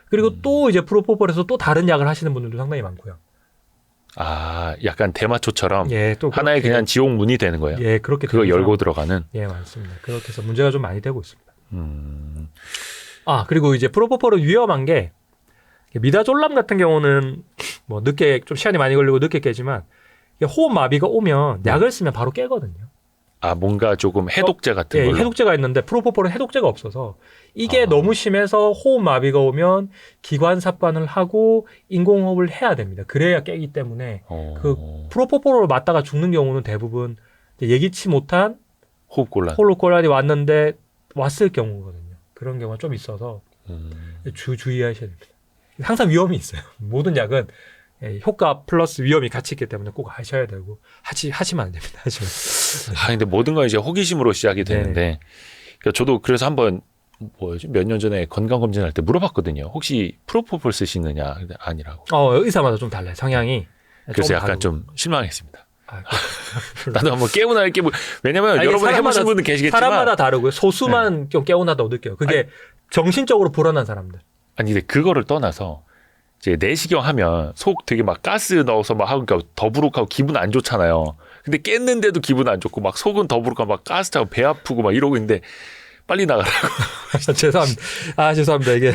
그리고 또 이제 프로포폴에서 또 다른 약을 하시는 분들도 상당히 많고요. 약간 대마초처럼 또 하나의 그냥 지옥문이 되는 거예요. 그렇게 그거 열고 들어가는. 맞습니다. 그렇게 해서 문제가 좀 많이 되고 있습니다. 그리고 이제 프로포폴은 위험한 게, 미다졸람 같은 경우는 늦게 좀 시간이 많이 걸리고 늦게 깨지만, 호흡 마비가 오면 약을 쓰면 바로 깨거든요. 뭔가 조금 해독제 같은 걸로. 해독제가 있는데 프로포폴은 해독제가 없어서 이게 너무 심해서 호흡 마비가 오면 기관 삽관을 하고 인공호흡을 해야 됩니다. 그래야 깨기 때문에 그 프로포폴을 맞다가 죽는 경우는 대부분 예기치 못한 호흡곤란이 왔을 경우거든요. 그런 경우가 좀 있어서 주의하셔야 됩니다. 항상 위험이 있어요. 모든 약은 효과 플러스 위험이 같이 있기 때문에 꼭 하셔야 되고 하시면 안 됩니다. 근데 모든 건 이제 호기심으로 시작이 되는데, 그러니까 저도 그래서 한번 몇 년 전에 건강검진할 때 물어봤거든요. 혹시 프로포폴 쓰시느냐? 근데 아니라고. 의사마다 좀 달라요. 성향이. 그래서 약간 좀 실망했습니다. 나도 한번 개운하게 왜냐면 여러분 해보신 분은 계시겠지만 사람마다 다르고요. 소수만 좀 개운하다고 느껴요. 그게 정신적으로 불안한 사람들. 근데 그거를 떠나서 이제 내시경 하면 속 되게 가스 넣어서 하니까 더부룩하고 기분 안 좋잖아요. 근데 깼는데도 기분 안 좋고 속은 더부룩하고 가스 차고 배 아프고 이러고 있는데 빨리 나가라고. 죄송합니다. 이게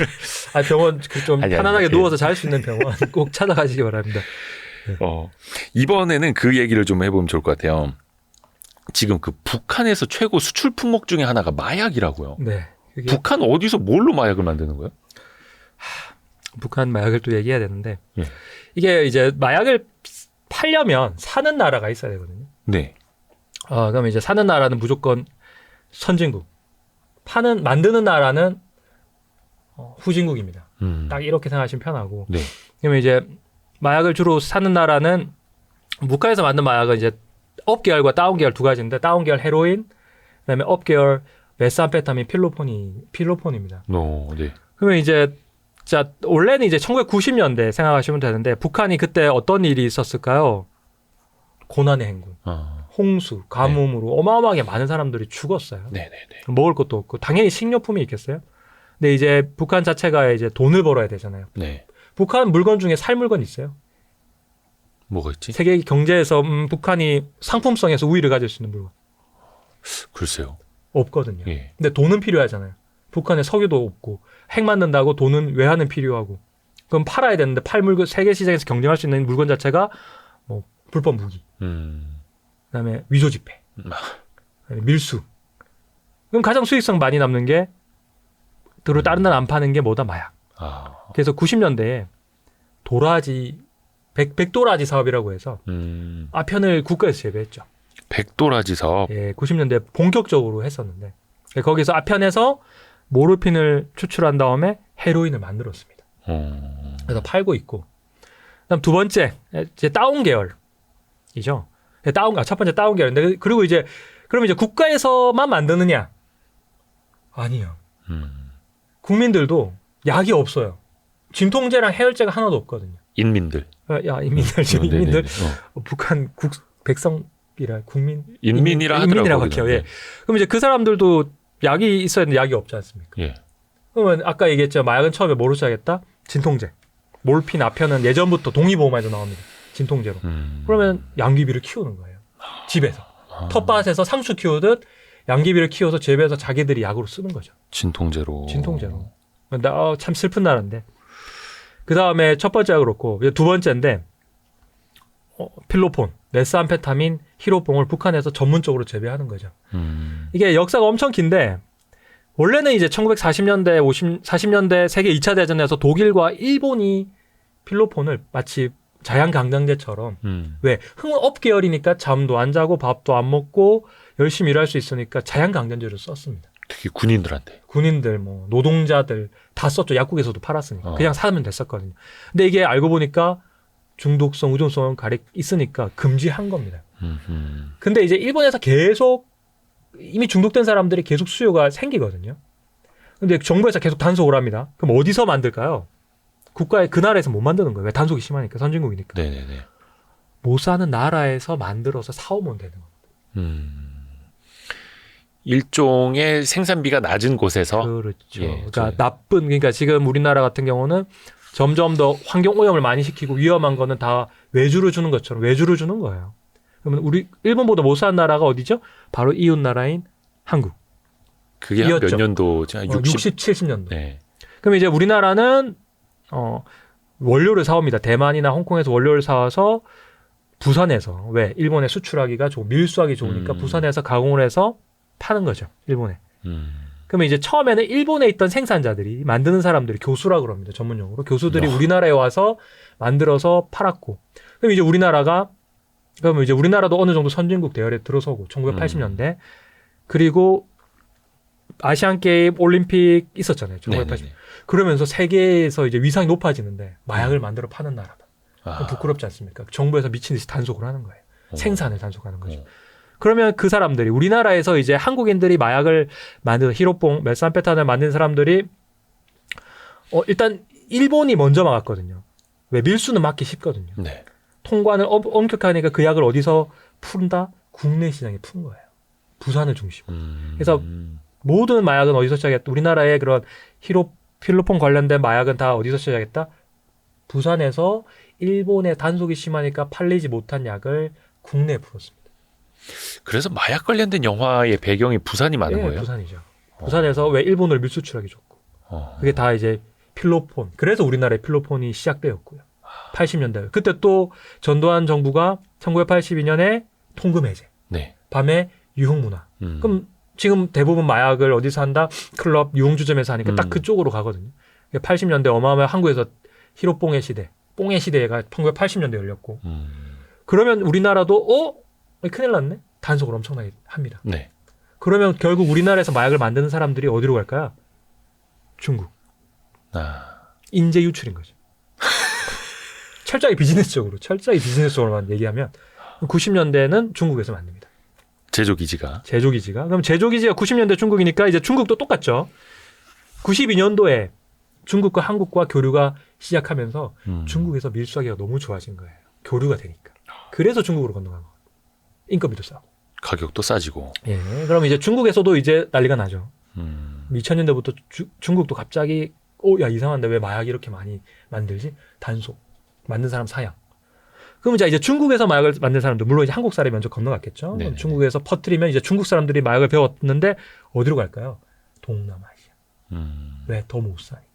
병원 좀 편안하게 누워서 잘 수 있는 병원 꼭 찾아가시기 바랍니다. 이번에는 그 얘기를 좀 해보면 좋을 것 같아요. 지금 그 북한에서 최고 수출 품목 중에 하나가 마약이라고요. 북한 어디서 뭘로 마약을 만드는 거예요? 북한 마약을 또 얘기해야 되는데, 이게 이제 마약을 팔려면 사는 나라가 있어야 되거든요. 그럼 이제 사는 나라는 무조건 선진국, 만드는 나라는 후진국입니다. 딱 이렇게 생각하시면 편하고. 그러면 이제 마약을 주로 사는 나라는, 북한에서 만든 마약은 이제 업계열과 다운계열 두 가지인데, 다운계열 헤로인, 그다음에 업계열 메스암페타민 필로폰입니다. 그러면 이제 자 원래는 이제 1990년대 생각하시면 되는데 북한이 그때 어떤 일이 있었을까요? 고난의 행군, 홍수, 가뭄으로 어마어마하게 많은 사람들이 죽었어요. 네네네. 먹을 것도 없고 당연히 식료품이 있겠어요. 근데 이제 북한 자체가 이제 돈을 벌어야 되잖아요. 네. 북한 물건 중에 살 물건이 있어요. 뭐가 있지? 세계 경제에서 북한이 상품성에서 우위를 가질 수 있는 물건 글쎄요. 없거든요. 예. 근데 돈은 필요하잖아요. 북한에 석유도 없고 핵 만든다고 돈은 외화는 필요하고 그럼 팔아야 되는데 세계 시장에서 경쟁할 수 있는 물건 자체가 뭐 불법 무기, 그다음에 위조 지폐, 밀수. 그럼 가장 수익성 많이 남는 게 다른 데는 안 파는 게 뭐다 마약. 그래서 90년대에 도라지 백도라지 사업이라고 해서 아편을 국가에서 재배했죠. 백도라지 사업. 예, 90년대 본격적으로 했었는데 거기서 아편에서 모르핀을 추출한 다음에 헤로인을 만들었습니다. 그래서 팔고 있고. 그다음 두 번째 이제 다운 계열이죠. 첫 번째 다운 계열인데 그리고 이제 그러면 이제 국가에서만 만드느냐? 아니요. 국민들도 약이 없어요. 진통제랑 해열제가 하나도 없거든요. 인민들. 인민들 지금 인민들 북한 백성이라 인민이라 하더라고요. 인민이라고 할게요. 예. 그럼 이제 그 사람들도 약이 있어야 되는데 약이 없지 않습니까? 예. 그러면 아까 얘기했죠. 마약은 처음에 뭐로 시작했다? 진통제. 몰핀, 아편은 예전부터 동의보험에서 나옵니다. 진통제로. 그러면 양귀비를 키우는 거예요. 집에서. 텃밭에서 상추 키우듯 양귀비를 키워서 재배해서 자기들이 약으로 쓰는 거죠. 진통제로. 참 슬픈 나라인데. 그 다음에 첫 번째가 그렇고 두 번째인데 필로폰, 메스암페타민, 히로뽕을 북한에서 전문적으로 재배하는 거죠. 이게 역사가 엄청 긴데 원래는 이제 1940년대, 40년대 세계 2차 대전에서 독일과 일본이 필로폰을 마치 자양강장제처럼 왜 흥업 계열이니까 잠도 안 자고 밥도 안 먹고 열심히 일할 수 있으니까 자양강장제를 썼습니다. 특히 군인들한테. 군인들, 뭐 노동자들 다 썼죠. 약국에서도 팔았으니까. 그냥 사면 됐었거든요. 근데 이게 알고 보니까 중독성, 의존성 있으니까 금지한 겁니다. 근데 이제 일본에서 계속 이미 중독된 사람들이 계속 수요가 생기거든요. 근데 정부에서 계속 단속을 합니다. 그럼 어디서 만들까요? 국가의 그 나라에서 못 만드는 거예요. 왜? 단속이 심하니까, 선진국이니까. 네네네. 못 사는 나라에서 만들어서 사오면 되는 겁니다. 일종의 생산비가 낮은 곳에서. 그렇죠. 그러니까 지금 우리나라 같은 경우는 점점 더 환경 오염을 많이 시키고 위험한 거는 다 외주를 주는 것처럼 외주를 주는 거예요. 그러면 우리 일본보다 못 사는 나라가 어디죠? 바로 이웃 나라인 한국. 그게 한 몇 년도죠? 60, 70년도. 네. 그럼 이제 우리나라는 원료를 사옵니다. 대만이나 홍콩에서 원료를 사와서 부산에서 왜 일본에 수출하기가 밀수하기 좋으니까 부산에서 가공을 해서 파는 거죠. 일본에. 그러면 이제 처음에는 일본에 있던 생산자들이 만드는 사람들이 교수라고 그럽니다. 전문용어로. 교수들이 우리나라에 와서 만들어서 팔았고. 그럼 이제 우리나라도 어느 정도 선진국 대열에 들어서고 1980년대. 그리고 아시안게임, 올림픽 있었잖아요. 1980. 그러면서 세계에서 이제 위상이 높아지는데 마약을 만들어 파는 나라다. 부끄럽지 않습니까? 정부에서 미친 듯이 단속을 하는 거예요. 생산을 단속하는 거죠. 그러면 그 사람들이 우리나라에서 이제 한국인들이 마약을 만드는 히로뽕, 메스암페타민을 만든 사람들이 일단 일본이 먼저 막았거든요. 왜? 밀수는 막기 쉽거든요. 네. 통관을 엄격하니까 그 약을 어디서 푼다? 국내 시장에 푼 거예요. 부산을 중심으로. 그래서 모든 마약은 어디서 시작했다? 우리나라의 그런 필로폰 관련된 마약은 다 어디서 시작했다? 부산에서 일본의 단속이 심하니까 팔리지 못한 약을 국내에 풀었습니다. 그래서 마약 관련된 영화의 배경이 부산이 많은 거예요? 부산이죠. 부산에서 왜 일본을 밀수출하기 좋고. 그게 다 이제 필로폰. 그래서 우리나라의 필로폰이 시작되었고요. 80년대. 그때 또 전두환 정부가 1982년에 통금 해제. 네. 밤에 유흥문화. 그럼 지금 대부분 마약을 어디서 한다? 클럽, 유흥주점에서 하니까 딱 그쪽으로 가거든요. 80년대 어마어마한 한국에서 히로뽕의 시대, 뽕의 시대가 1980년대 열렸고. 그러면 우리나라도 큰일 났네? 단속을 엄청나게 합니다. 네. 그러면 결국 우리나라에서 마약을 만드는 사람들이 어디로 갈까요? 중국. 인재 유출인 거죠. 철저히 비즈니스적으로만 얘기하면 90년대는 중국에서 만듭니다. 제조기지가. 그럼 제조기지가 90년대 중국이니까 이제 중국도 똑같죠. 92년도에 중국과 한국과 교류가 시작하면서 중국에서 밀수하기가 너무 좋아진 거예요. 교류가 되니까. 그래서 중국으로 건너간 거예요. 인건비도 싸고. 가격도 싸지고. 예. 그럼 이제 중국에서도 이제 난리가 나죠. 2000년대부터 중국도 갑자기 야 이상한데 왜 마약 이렇게 많이 만들지? 단속. 만든 사람 사양. 그럼 이제 중국에서 마약을 만든 사람들 물론 이제 한국 사람이 먼저 건너갔겠죠. 중국에서 퍼뜨리면 이제 중국 사람들이 마약을 배웠는데 어디로 갈까요? 동남아시아. 왜? 더 못 사니까.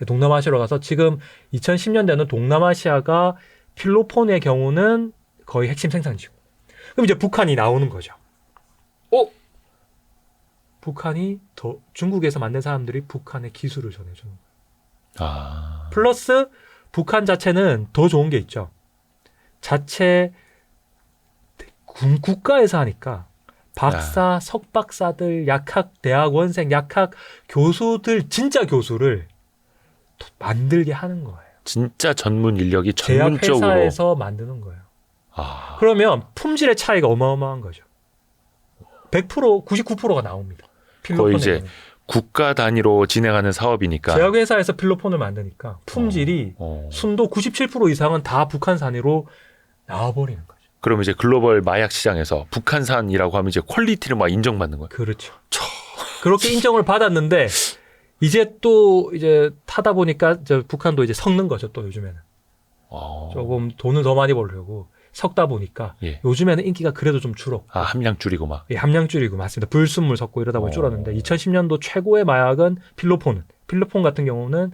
동남아시아로 가서 지금 2010년대는 동남아시아가 필로폰의 경우는 거의 핵심 생산지고. 그럼 이제 북한이 나오는 거죠. 북한이 더 중국에서 만든 사람들이 북한의 기술을 전해주는 거예요. 플러스 북한 자체는 더 좋은 게 있죠. 자체 국가에서 하니까 박사, 석박사들, 약학 대학원생, 약학 교수들, 진짜 교수를 만들게 하는 거예요. 진짜 전문 인력이 전문적으로. 제약회사에서 만드는 거예요. 그러면 품질의 차이가 어마어마한 거죠. 100%, 99%가 나옵니다. 거의 이제 국가 단위로 진행하는 사업이니까. 제약회사에서 필로폰을 만드니까 품질이 순도 97% 이상은 다 북한산으로 나와버리는 거죠. 그럼 이제 글로벌 마약 시장에서 북한산이라고 하면 이제 퀄리티를 막 인정받는 거예요. 그렇죠. 그렇게 인정을 받았는데 이제 또 이제 타다 보니까 북한도 이제 섞는 거죠. 또 요즘에는 조금 돈을 더 많이 벌려고 섞다 보니까 요즘에는 인기가 그래도 좀 줄었고. 함량 줄이고 막. 예, 함량 줄이고 맞습니다. 불순물 섞고 이러다 보니 줄었는데 2010년도 최고의 마약은 필로폰 같은 경우는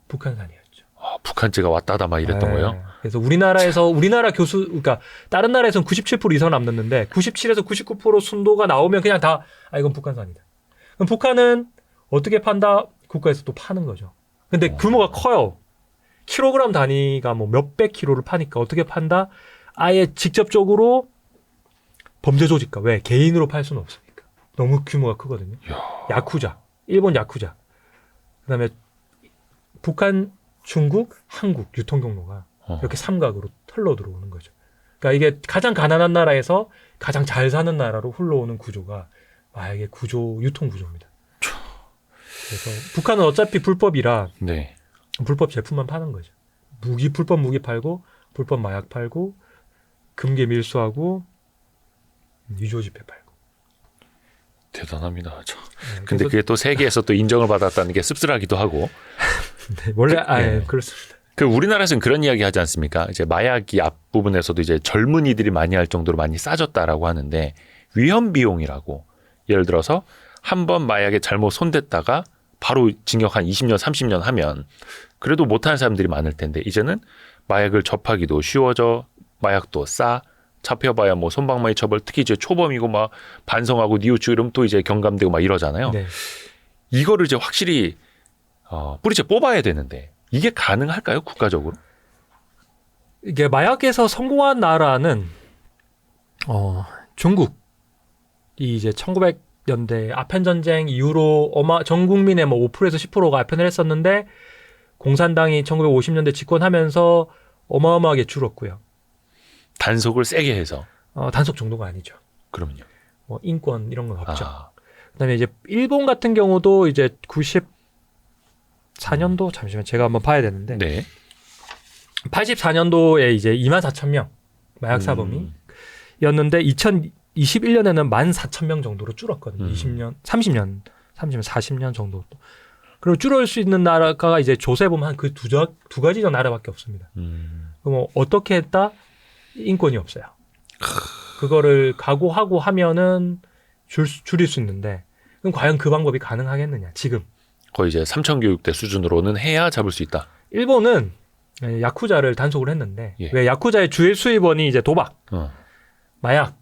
북한산이었죠. 북한제가 왔다다 막 이랬던 거예요. 그래서 우리나라 교수, 그러니까 다른 나라에서는 97% 이상 남는데 97에서 99% 순도가 나오면 그냥 다 이건 북한산이다. 그럼 북한은 어떻게 판다? 국가에서 또 파는 거죠. 근데 규모가 커요. 킬로그램 단위가 뭐 몇백 킬로를 파니까 어떻게 판다? 아예 직접적으로 범죄 조직과 왜 개인으로 팔 수는 없으니까 너무 규모가 크거든요. 야쿠자, 일본 야쿠자, 그다음에 북한, 중국, 한국 유통 경로가 이렇게 삼각으로 흘러 들어오는 거죠. 그러니까 이게 가장 가난한 나라에서 가장 잘 사는 나라로 흘러오는 구조가 마약의 유통 구조입니다. 그래서 북한은 어차피 불법이라 불법 제품만 파는 거죠. 불법 무기 팔고 불법 마약 팔고 금괴 밀수하고 위조 지폐 팔고. 대단합니다. 근데 그게 또 세계에서 또 인정을 받았다는 게 씁쓸하기도 하고. 네, 원래 그렇습니다. 그 우리나라에서는 그런 이야기 하지 않습니까? 이제 마약이 앞부분에서도 이제 젊은이들이 많이 할 정도로 많이 싸졌다라고 하는데 위험 비용이라고 예를 들어서 한 번 마약에 잘못 손댔다가 바로 징역 한 20년, 30년 하면 그래도 못하는 사람들이 많을 텐데 이제는 마약을 접하기도 쉬워져, 마약도 싸, 잡혀봐야 뭐 솜방망이 처벌, 특히 이제 초범이고 막 반성하고 뉘우치고 이러면 또 이제 경감되고 막 이러잖아요. 네. 이거를 이제 확실히 뿌리째 뽑아야 되는데 이게 가능할까요, 국가적으로? 이게 마약에서 성공한 나라는 중국이 이제 1900년대 아편 전쟁 이후로 전 국민의 뭐 5%에서 10%가 아편을 했었는데 공산당이 1950년대 집권하면서 어마어마하게 줄었고요. 단속을 세게 해서. 단속 정도가 아니죠. 그럼요. 뭐 인권 이런 건 없죠. 그다음에 이제 일본 같은 경우도 이제 94년도 잠시만 제가 한번 봐야 되는데. 네. 84년도에 이제 24,000명 마약 사범이었는데 2021년에는 14,000명 정도로 줄었거든요. 20년, 30년, 40년 정도. 그리고 줄을 수 있는 나라가 이제 조세 보면 한 그 두 가지 나라밖에 없습니다. 그럼 어떻게 했다? 인권이 없어요. 그거를 각오하고 하면은 줄일 수 있는데 그럼 과연 그 방법이 가능하겠느냐? 지금 거의 이제 삼천교육대 수준으로는 해야 잡을 수 있다. 일본은 야쿠자를 단속을 했는데 왜 야쿠자의 주일 수입원이 이제 도박, 마약,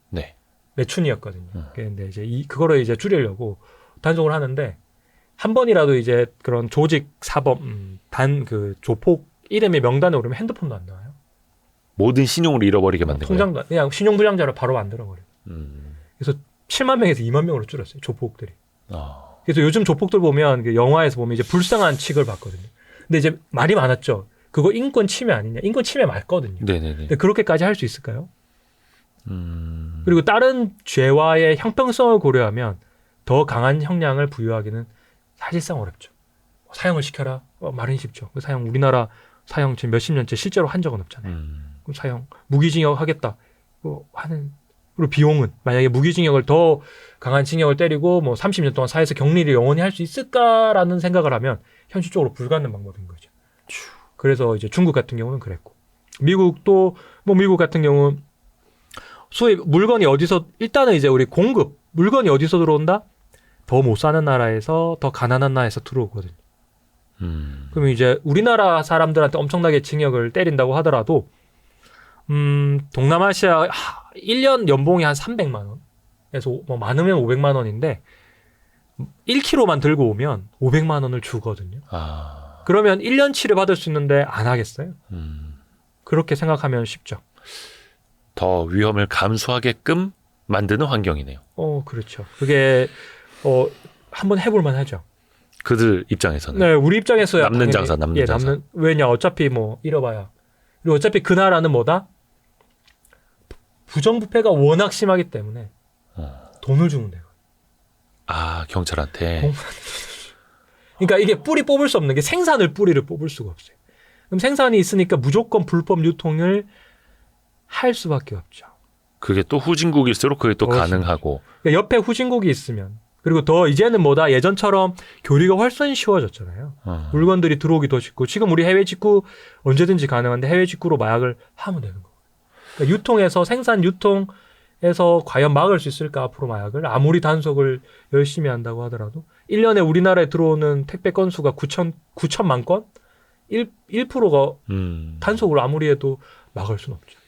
매춘이었거든요. 그런데 이제 그거를 이제 줄이려고 단속을 하는데 한 번이라도 이제 그런 조직 사범 그 조폭 이름의 명단에 오르면 핸드폰도 안 나와요. 모든 신용을 잃어버리게 만든 거예요. 통장도 그냥 신용불량자를 바로 만들어버려요. 그래서 7만 명에서 2만 명으로 줄었어요. 조폭들이. 그래서 요즘 조폭들 보면 그 영화에서 보면 이제 불쌍한 취급을 받거든요. 근데 이제 말이 많았죠. 그거 인권 침해 아니냐? 인권 침해 맞거든요. 네네네. 근데 그렇게까지 할 수 있을까요? 그리고 다른 죄와의 형평성을 고려하면 더 강한 형량을 부여하기는 사실상 어렵죠. 사형을 시켜라. 말은 쉽죠. 그 사형 우리나라 사형 지금 몇십 년째 실제로 한 적은 없잖아요. 그럼 사형 무기징역 하겠다. 하는 그리고 비용은 만약에 무기징역을 더 강한 징역을 때리고 뭐 30년 동안 사회에서 격리를 영원히 할 수 있을까라는 생각을 하면 현실적으로 불가능한 방법인 거죠. 그래서 이제 중국 같은 경우는 그랬고 미국도 뭐 미국 같은 경우 소위 물건이 어디서 일단은 이제 우리 공급 물건이 어디서 들어온다? 더 못 사는 나라에서 더 가난한 나라에서 들어오거든요. 그러면 이제 우리나라 사람들한테 엄청나게 징역을 때린다고 하더라도 동남아시아 1년 연봉이 한 300만 원에서 뭐 많으면 500만 원인데 1kg만 들고 오면 500만 원을 주거든요. 그러면 1년치를 받을 수 있는데 안 하겠어요? 그렇게 생각하면 쉽죠. 더 위험을 감수하게끔 만드는 환경이네요. 그렇죠. 그게 한번 해볼만 하죠. 그들 입장에서는. 네, 우리 입장에서야 남는 장사, 남는 장사. 왜냐, 어차피 뭐 잃어봐야. 그리고 어차피 그 나라는 뭐다? 부정부패가 워낙 심하기 때문에 돈을 주면 돼요. 경찰한테. 그러니까 이게 뿌리 뽑을 수 없는 게 생산을 뿌리를 뽑을 수가 없어요. 그럼 생산이 있으니까 무조건 불법 유통을 할 수밖에 없죠. 그게 또 후진국일수록 그게 또 가능하고. 그러니까 옆에 후진국이 있으면 그리고 더 이제는 뭐다 예전처럼 교류가 훨씬 쉬워졌잖아요. 물건들이 들어오기 더 쉽고 지금 우리 해외 직구 언제든지 가능한데 해외 직구로 마약을 하면 되는 거예요. 그러니까 유통에서 생산 유통에서 과연 막을 수 있을까 앞으로 마약을 아무리 단속을 열심히 한다고 하더라도 1년에 우리나라에 들어오는 택배 건수가 9천만 건? 1%가 단속을 아무리 해도 막을 수는 없죠.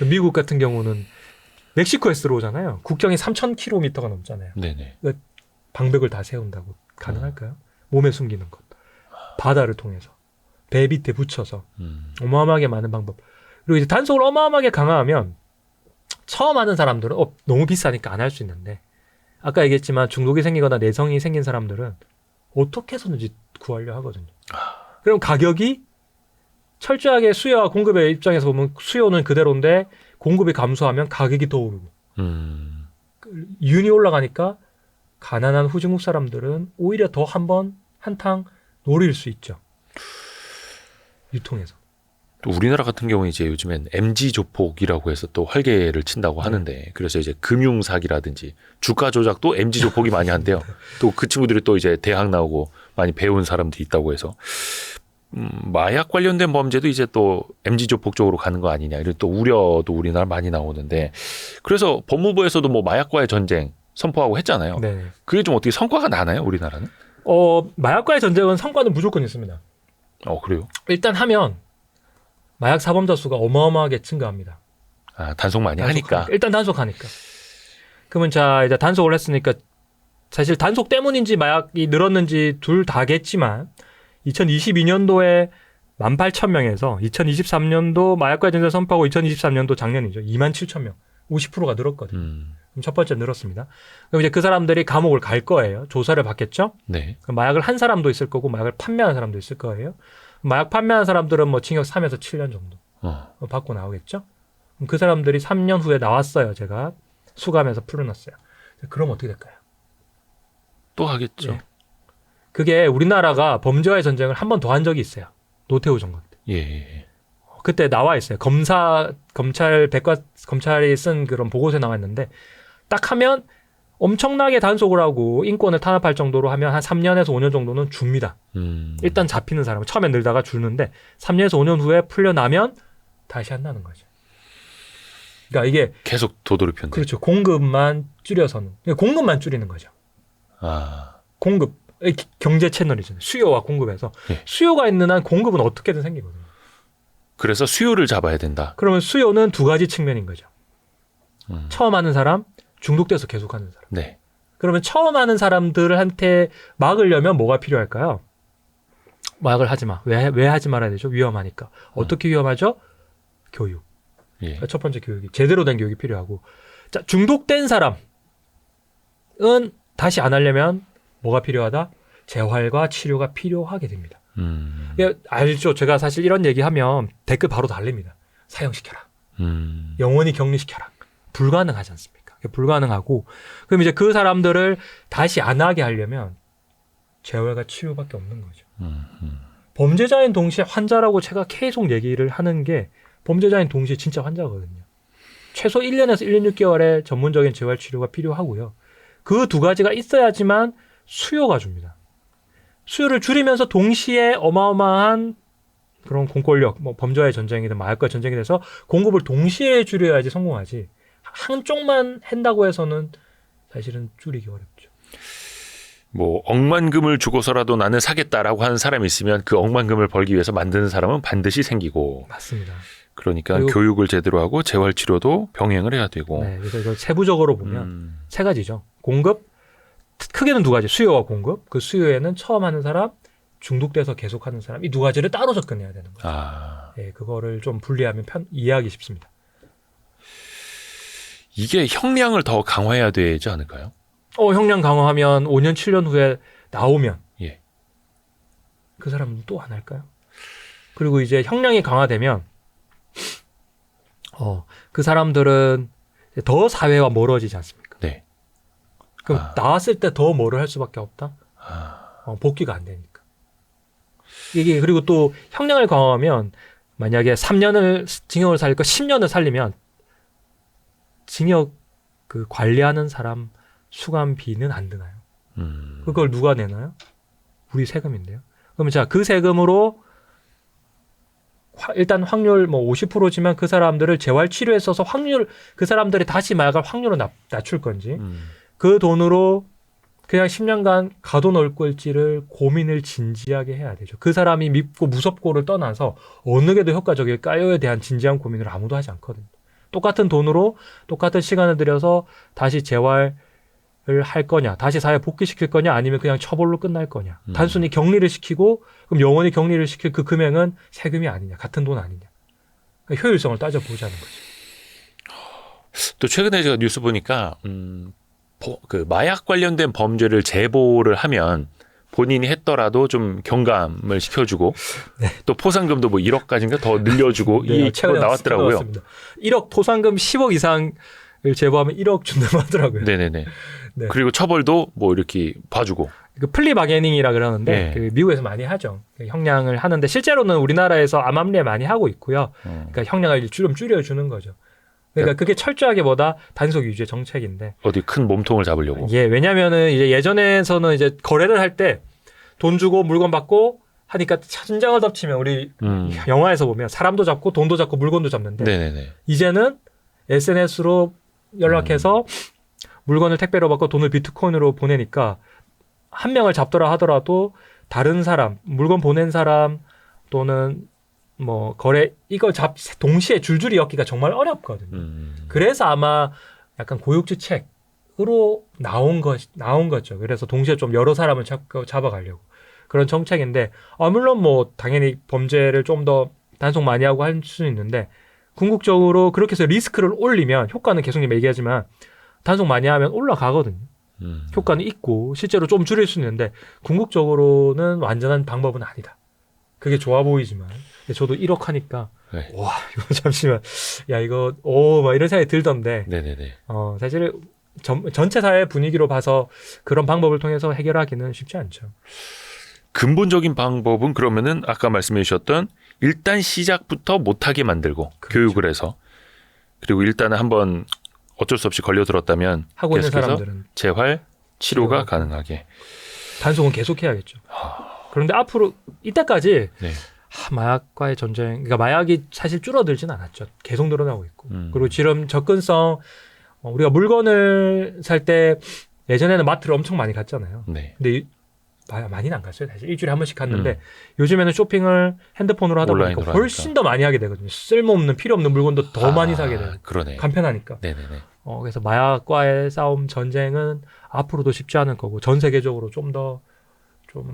미국 같은 경우는 멕시코에서 들어오잖아요. 국경이 3,000km가 넘잖아요. 네네. 그러니까 방벽을 다 세운다고 가능할까요? 몸에 숨기는 것. 바다를 통해서. 배 밑에 붙여서. 어마어마하게 많은 방법. 그리고 이제 단속을 어마어마하게 강화하면 처음 하는 사람들은 너무 비싸니까 안 할 수 있는데 아까 얘기했지만 중독이 생기거나 내성이 생긴 사람들은 어떻게 해서든지 구하려 하거든요. 그럼 가격이 철저하게 수요와 공급의 입장에서 보면 수요는 그대로인데 공급이 감소하면 가격이 더 오르고 윤이 올라가니까 가난한 후진국 사람들은 오히려 더 한탕 노릴 수 있죠. 유통에서. 또 우리나라 같은 경우는 이제 요즘엔 MG 조폭이라고 해서 또 활개를 친다고 하는데 그래서 이제 금융 사기라든지 주가 조작도 MG 조폭이 많이 한대요. 또 그 친구들이 또 이제 대학 나오고 많이 배운 사람들이 있다고 해서 마약 관련된 범죄도 이제 또 MG 조폭 쪽으로 가는 거 아니냐 이런 또 우려도 우리나라 많이 나오는데 그래서 법무부에서도 뭐 마약과의 전쟁 선포하고 했잖아요. 네. 그게 좀 어떻게 성과가 나나요, 우리나라는? 마약과의 전쟁은 성과는 무조건 있습니다. 그래요? 일단 하면 마약 사범자 수가 어마어마하게 증가합니다. 단속 많이 하니까. 일단 단속하니까. 그러면 자 이제 단속을 했으니까 사실 단속 때문인지 마약이 늘었는지 둘 다겠지만 2022년도에 18,000명에서 2023년도 마약과의 전쟁 선포하고 2023년도 작년이죠. 27,000명. 50%가 늘었거든요. 그럼 첫 번째 늘었습니다. 그럼 이제 그 사람들이 감옥을 갈 거예요. 조사를 받겠죠. 네. 그럼 마약을 한 사람도 있을 거고 마약을 판매하는 사람도 있을 거예요. 마약 판매하는 사람들은 뭐 징역 3에서 7년 정도 받고 나오겠죠. 그럼 그 사람들이 3년 후에 나왔어요. 제가 수감해서 풀어놨어요. 그럼 어떻게 될까요? 또 하겠죠. 예. 그게 우리나라가 범죄와의 전쟁을 한 번 더 한 적이 있어요. 노태우 정권 때. 예. 그때 나와 있어요. 검찰이 쓴 그런 보고서에 나와 있는데 딱 하면 엄청나게 단속을 하고 인권을 탄압할 정도로 하면 한 3년에서 5년 정도는 줍니다. 일단 잡히는 사람은 처음에 늘다가 주는데 3년에서 5년 후에 풀려나면 다시 한다는 거죠. 그러니까 이게 계속 도돌이편데. 그렇죠. 공급만 줄여서는 공급만 줄이는 거죠. 공급 경제 채널이잖아요. 수요와 공급에서 예. 수요가 있는 한 공급은 어떻게든 생기거든요. 그래서 수요를 잡아야 된다. 그러면 수요는 두 가지 측면인 거죠. 처음 하는 사람, 중독돼서 계속하는 사람. 네. 그러면 처음 하는 사람들한테 막으려면 뭐가 필요할까요? 마약을 하지 마. 왜 하지 말아야 되죠? 위험하니까. 어떻게 위험하죠? 교육. 예. 첫 번째 교육이 제대로 된 교육이 필요하고. 자, 중독된 사람은 다시 안 하려면 뭐가 필요하다? 재활과 치료가 필요하게 됩니다. 알죠? 제가 사실 이런 얘기하면 댓글 바로 달립니다. 사형시켜라. 영원히 격리시켜라. 불가능하지 않습니까? 불가능하고 그럼 이제 그 사람들을 다시 안 하게 하려면 재활과 치료밖에 없는 거죠. 범죄자인 동시에 환자라고 제가 계속 얘기를 하는 게 범죄자인 동시에 진짜 환자거든요. 최소 1년에서 1년 6개월의 전문적인 재활 치료가 필요하고요. 그 두 가지가 있어야지만 수요가 줍니다. 수요를 줄이면서 동시에 어마어마한 그런 공권력, 뭐 범죄와의 전쟁이든 마약과의 전쟁이 돼서 공급을 동시에 줄여야지 성공하지. 한쪽만 한다고 해서는 사실은 줄이기 어렵죠. 뭐 억만금을 주고서라도 나는 사겠다라고 하는 사람이 있으면 그 억만금을 벌기 위해서 만드는 사람은 반드시 생기고. 맞습니다. 그러니까 교육을 제대로 하고 재활치료도 병행을 해야 되고. 네, 그래서 이걸 세부적으로 보면 세 가지죠. 공급, 크게는 두 가지. 수요와 공급. 그 수요에는 처음 하는 사람, 중독돼서 계속하는 사람, 이 두 가지를 따로 접근해야 되는 거죠. 네, 그거를 좀 분리하면 이해하기 쉽습니다. 이게 형량을 더 강화해야 되지 않을까요? 형량 강화하면 5년, 7년 후에 나오면 예. 그 사람은 또 안 할까요? 그리고 이제 형량이 강화되면 그 사람들은 더 사회와 멀어지지 않습니까? 네. 그럼 나왔을 때 더 뭐를 할 수밖에 없다? 복귀가 안 되니까. 이게 그리고 또 형량을 강화하면 만약에 3년을 징역을 살릴 거 10년을 살리면 징역 그 관리하는 사람 수감비는 안 드나요? 그걸 누가 내나요? 우리 세금인데요. 그러면 자, 그 세금으로 일단 확률 뭐 50%지만 그 사람들을 재활치료에 써서 그 사람들이 다시 마약할 확률을 낮출 건지 그 돈으로 그냥 10년간 가둬놓을 걸지를 고민을 진지하게 해야 되죠. 그 사람이 밉고 무섭고를 떠나서 어느 게 더 효과적일까요에 대한 진지한 고민을 아무도 하지 않거든요. 똑같은 돈으로 똑같은 시간을 들여서 다시 재활을 할 거냐, 다시 사회 복귀시킬 거냐, 아니면 그냥 처벌로 끝날 거냐. 단순히 격리를 시키고 그럼 영원히 격리를 시킬 그 금액은 세금이 아니냐, 같은 돈 아니냐. 그러니까 효율성을 따져보자는 거죠. 또 최근에 제가 뉴스 보니까 그 마약 관련된 범죄를 제보를 하면 본인이 했더라도 좀 경감을 시켜주고 네. 또 포상금도 뭐 1억까지인가 더 늘려주고 네, 이거 나왔더라고요. 1억 포상금 10억 이상을 제보하면 1억 준다고 하더라고요. 네네네. 네. 그리고 처벌도 뭐 이렇게 봐주고. 그 플리 바게닝이라 그러는데 네. 그 미국에서 많이 하죠. 형량을 하는데 실제로는 우리나라에서 암암리에 많이 하고 있고요. 그러니까 형량을 좀 줄여주는 거죠. 그러니까 그게 철저하게 뭐다 단속 유지의 정책인데. 어디 큰 몸통을 잡으려고. 예, 왜냐면은 이제 예전에서는 이제 거래를 할 때 돈 주고 물건 받고 하니까 천장을 덮치면 우리 영화에서 보면 사람도 잡고 돈도 잡고 물건도 잡는데 네네네. 이제는 SNS로 연락해서 물건을 택배로 받고 돈을 비트코인으로 보내니까 한 명을 잡더라 하더라도 다른 사람, 물건 보낸 사람 또는 뭐 거래 이걸 동시에 줄줄이 엮기가 정말 어렵거든요. 그래서 아마 약간 고육지책으로 나온 거죠. 그래서 동시에 좀 여러 사람을 잡아가려고 그런 정책인데 물론 뭐 당연히 범죄를 좀 더 단속 많이 하고 할 수는 있는데 궁극적으로 그렇게 해서 리스크를 올리면 효과는 계속 얘기하지만 단속 많이 하면 올라가거든요. 효과는 있고 실제로 좀 줄일 수는 있는데 궁극적으로는 완전한 방법은 아니다. 그게 좋아 보이지만 저도 1억 하니까 네. 와 이거 잠시만 야 이거 막 이런 생각이 들던데 네네네. 사실 전체 사회 분위기로 봐서 그런 방법을 통해서 해결하기는 쉽지 않죠. 근본적인 방법은 그러면은 아까 말씀해 주셨던 일단 시작부터 못하게 만들고 그렇죠. 교육을 해서 그리고 일단은 한번 어쩔 수 없이 걸려들었다면 하고 있는 계속해서 사람들은 재활 치료가 가능하게 단속은 계속해야겠죠. 그런데 앞으로 이때까지 네. 마약과의 전쟁, 그러니까 마약이 사실 줄어들진 않았죠. 계속 늘어나고 있고. 그리고 지금 접근성, 우리가 물건을 살 때 예전에는 마트를 엄청 많이 갔잖아요. 네. 근데 많이는 안 갔어요. 사실 일주일에 한 번씩 갔는데 요즘에는 쇼핑을 핸드폰으로 하다 보니까 훨씬 더 많이 하게 되거든요. 쓸모없는 필요 없는 물건도 더 많이 사게 돼요. 그러네. 간편하니까. 네네네. 그래서 마약과의 싸움 전쟁은 앞으로도 쉽지 않을 거고 전 세계적으로 좀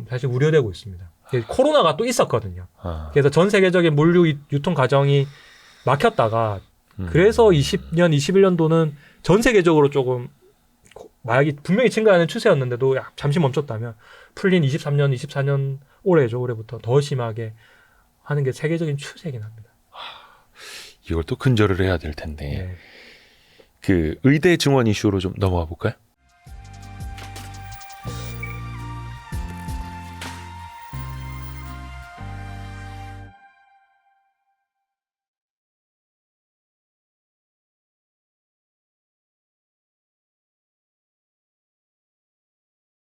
사실 우려되고 있습니다. 코로나가 또 있었거든요. 그래서 전 세계적인 물류 유통 과정이 막혔다가 그래서 20년, 21년도는 전 세계적으로 조금 마약이 분명히 증가하는 추세였는데도 잠시 멈췄다면 풀린 23년, 24년 올해죠. 올해부터 더 심하게 하는 게 세계적인 추세이긴 합니다. 이걸 또 근절을 해야 될 텐데 네. 그 의대 증원 이슈로 좀 넘어가 볼까요?